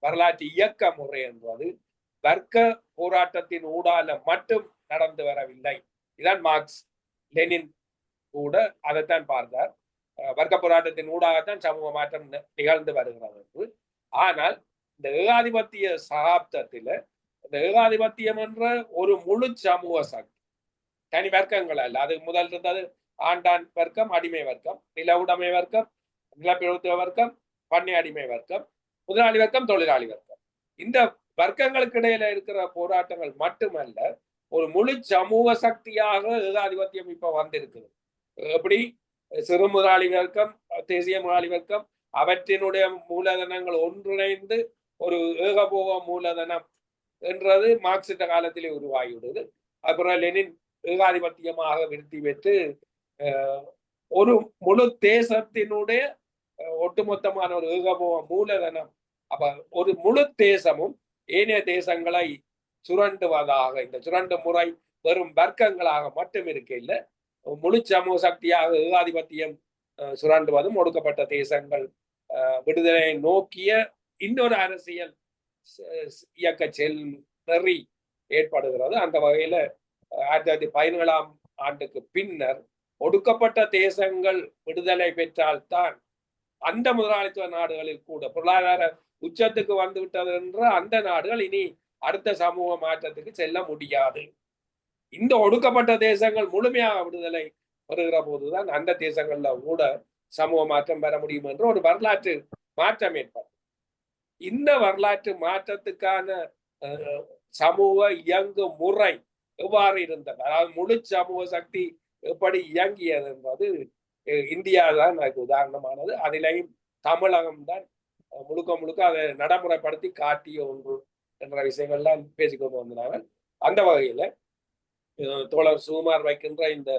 E: வரலாற்று இயக்க முறை என்பது வர்க்க போராட்டத்தின் ஊடால மட்டும் நடந்து வரவில்லை. இதான் மார்க்ஸ் லெனின் கூட அதைத்தான் பார்த்தார். வர்க்க போராட்டத்தின் ஊடாகத்தான் சமூக மாற்றம் நிகழ்ந்து வருகிறது. ஆனால் இந்த ஏகாதிபத்திய சகாப்தத்தில இந்த ஏகாதிபத்தியம் என்ற ஒரு முழு சமூக சக்தி, தனி வர்க்கங்கள் அல்ல. அது முதல் இருந்தது ஆண்டான் வர்க்கம், அடிமை வர்க்கம், நில உடைமை வர்க்கம், நிலப்பிரபுத்துவ வர்க்கம், பண்ணை அடிமை வர்க்கம், முதலாளி வர்க்கம், தொழிலாளி வர்க்கம். இந்த வர்க்கங்களுக்கு இடையில இருக்கிற போராட்டங்கள் மட்டுமல்ல, ஒரு முழு சமூக சக்தியாக ஏகாதிபத்தியம் இப்ப வந்திருக்குது. எப்படி சிறு முதலாளி வர்க்கம், தேசிய முதலாளி வர்க்கம் அவற்றினுடைய மூலதனங்கள் ஒன்றிணைந்து ஒரு ஏகபோக மூலதனம் என்றது மார்க்சிட்ட காலத்திலே உருவாகிவிடுது. அப்புறம் லெனின் ஏகாதிபத்தியமாக விருத்தி பெற்று ஒரு முழு தேசத்தினுடைய ஒட்டுமொத்தமான ஒரு ஏகபோக மூலதனம். அப்ப ஒரு முழு தேசமும் ஏனைய தேசங்களை சுரண்டுவதாக, இந்த சுரண்டு முறை வெறும் வர்க்கங்களாக மட்டும் இருக்கையில் முழு சமூக சக்தியாக ஏகாதிபத்தியம் சுரண்டுவதும் ஒடுக்கப்பட்ட தேசங்கள் விடுதலை நோக்கிய இன்னொரு அரசியல் இயக்க நெறி ஏற்படுகிறது. அந்த வகையில 1917ஆம் ஆண்டுக்கு பின்னர் ஒடுக்கப்பட்ட தேசங்கள் விடுதலை பெற்றால்தான் அந்த முதலாளித்துவ நாடுகளில் கூட பொருளாதார உச்சத்துக்கு வந்து விட்டது என்ற அந்த நாடுகள் இனி அடுத்த சமூக மாற்றத்துக்கு செல்ல முடியாது. இந்த ஒடுக்கப்பட்ட தேசங்கள் முழுமையாக விடுதலை பெறுகிற போதுதான் அந்த தேசங்கள்ல கூட சமூக மாற்றம் பெற முடியும் என்ற ஒரு வரலாற்று மாற்றம் ஏற்படும். இந்த வரலாற்று மாற்றத்துக்கான சமூக இயங்கு முறை எவ்வாறு இருந்தது, அதாவது முழு சமூக சக்தி எப்படி இயங்கியது என்பது இந்தியா தான் அதுக்கு உதாரணமானது. அதிலையும் தமிழகம் தான் முழுக்க முழுக்க அதை நடைமுறைப்படுத்தி காட்டிய ஒன்று என்ற விஷயங்கள்லாம் பேசிக்கொண்டு வந்தாங்க. அந்த வகையில தோழர் சுகுமார் வைக்கின்ற இந்த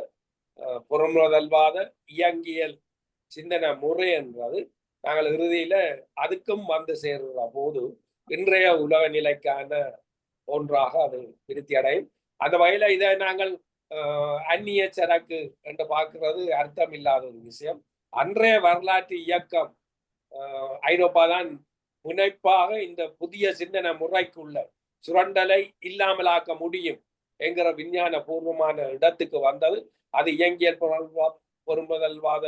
E: பொருள்முதல்வாத இயங்கியல் சிந்தனை முறை என்பது நாங்கள் இறுதியில அதுக்கும் வந்து சேர்கிற போது இன்றைய உலக நிலைக்கான ஒன்றாக அது விருத்தி அடையும். அந்த வகையில இதை நாங்கள் அந்நிய சரக்கு என்று பார்க்கிறது அர்த்தம் இல்லாத ஒரு விஷயம். அன்றைய வரலாற்று இயக்கம் ஐரோப்பா தான் முனைப்பாக இந்த புதிய சிந்தனை முறைக்குள்ள சுரண்டலை இல்லாமலாக்க முடியும் என்கிற விஞ்ஞான பூர்வமான இடத்துக்கு வந்தது. அது இயங்கியல் பொருள்முதல்வாத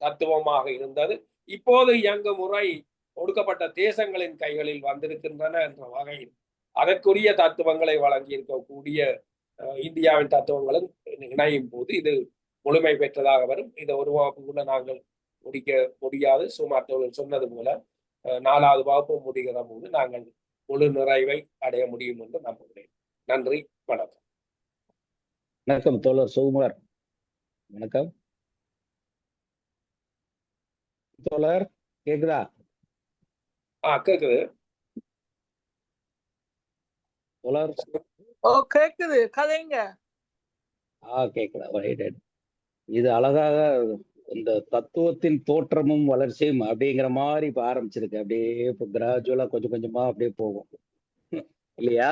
E: தத்துவமாக இருந்தது. இப்போது இயங்கு முறை ஒடுக்கப்பட்ட தேசங்களின் கைகளில் வந்திருக்கின்றன என்ற வகையில் அதற்குரிய தத்துவங்களை வழங்கி இருக்கக்கூடிய இந்தியாவின் தத்துவங்களும் இணையும் போது இது முழுமை பெற்றதாக வரும். இதை ஒரு வகுப்புக்குள்ள நாங்கள் முடிக்க முடியாது. சுகுமார் தோழர் சொன்னது போல 4வது வகுப்பு முடிகிற போது நாங்கள் முழு நிறைவை அடைய முடியும் என்று நம்புகிறேன். நன்றி, வணக்கம்.
D: வணக்கம் தோழர் சுகுமார். வணக்கம் தோழர், கேக்குதா?
E: கேக்குது
D: தோழர்.
C: கேக்குது, கதைங்க.
D: கேக்குதா? இது அழகாக இந்த தத்துவத்தின் தோற்றமும் வளர்ச்சியும் அப்படிங்கிற மாதிரி இப்ப ஆரம்பிச்சிருக்கு. அப்படியே இப்போ கிராஜுவலா கொஞ்சம் கொஞ்சமா அப்படியே போகும். இல்லையா?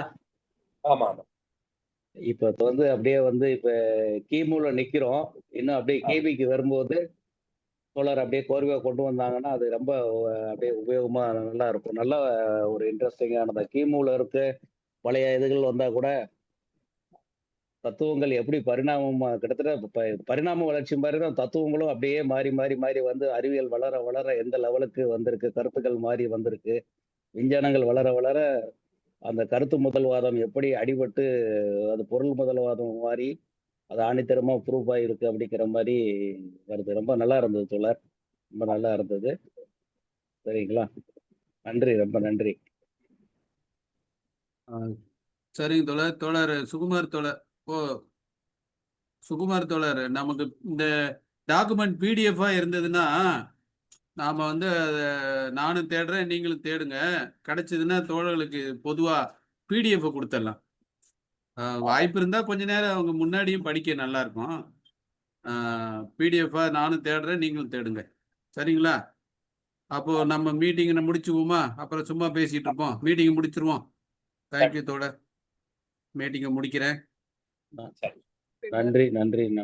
E: ஆமா ஆமா
D: இப்ப வந்து அப்படியே வந்து இப்ப கிமுல நிக்கிறோம். இன்னும் அப்படியே
E: ஆமா
D: கிபிக்கு வரும்போது தோழர் அப்படியே கோர்வையா கொண்டு வந்தாங்கன்னா, அது ரொம்ப அப்படியே உபயோகமா நல்லா இருக்கும். நல்ல ஒரு இன்ட்ரெஸ்டிங்கானது. கிமுல இருக்கு பழைய இதுகள் வந்தா கூட தத்துவங்கள் எப்படி பரிணாமம் கிட்டத்தட்ட பரிணாம வளர்ச்சி மாதிரி தான் தத்துவங்களும் அப்படியே மாறி மாறி மாறி வந்து அறிவியல் வளர வளர எந்த லெவலுக்கு வந்திருக்கு, கருத்துக்கள் மாறி வந்திருக்கு, விஞ்ஞானங்கள் வளர வளர அந்த கருத்து முதல்வாதம் எப்படி அடிபட்டு அது பொருள் முதல்வாதம் மாறி அது ஆணித்தரமா ப்ரூஃப் ஆயிருக்கு அப்படிங்கிற மாதிரி வருது. ரொம்ப நல்லா இருந்தது தோழர். ரொம்ப நல்லா இருந்தது. சரிங்களா? நன்றி, ரொம்ப நன்றி.
A: சரிங்க தோழர். தோழர் சுகுமார் தோழர். ஓ, சுகுமார் தோழர், நமக்கு இந்த டாக்குமெண்ட் பிடிஎஃபா இருந்ததுன்னா நாம வந்து நானும் தேடுறேன், நீங்களும் தேடுங்க. கிடைச்சதுன்னா தோழர்களுக்கு பொதுவா பிடிஎஃப் கொடுத்துடலாம். வாய்ப்பு இருந்தா கொஞ்ச நேரம் அவங்க முன்னாடியும் படிக்க நல்லா இருக்கும். பிடிஎஃபா நானும் தேடுறேன், நீங்களும் தேடுங்க. சரிங்களா? அப்போ நம்ம மீட்டிங்கை முடிச்சுக்குவோமா? அப்புறம் சும்மா பேசிட்டு இருப்போம். மீட்டிங்கை முடிச்சிருவோம். தேங்க்யூ தோழர். மீட்டிங்கை முடிக்கிறேன்.
D: நன்றி, நன்றி.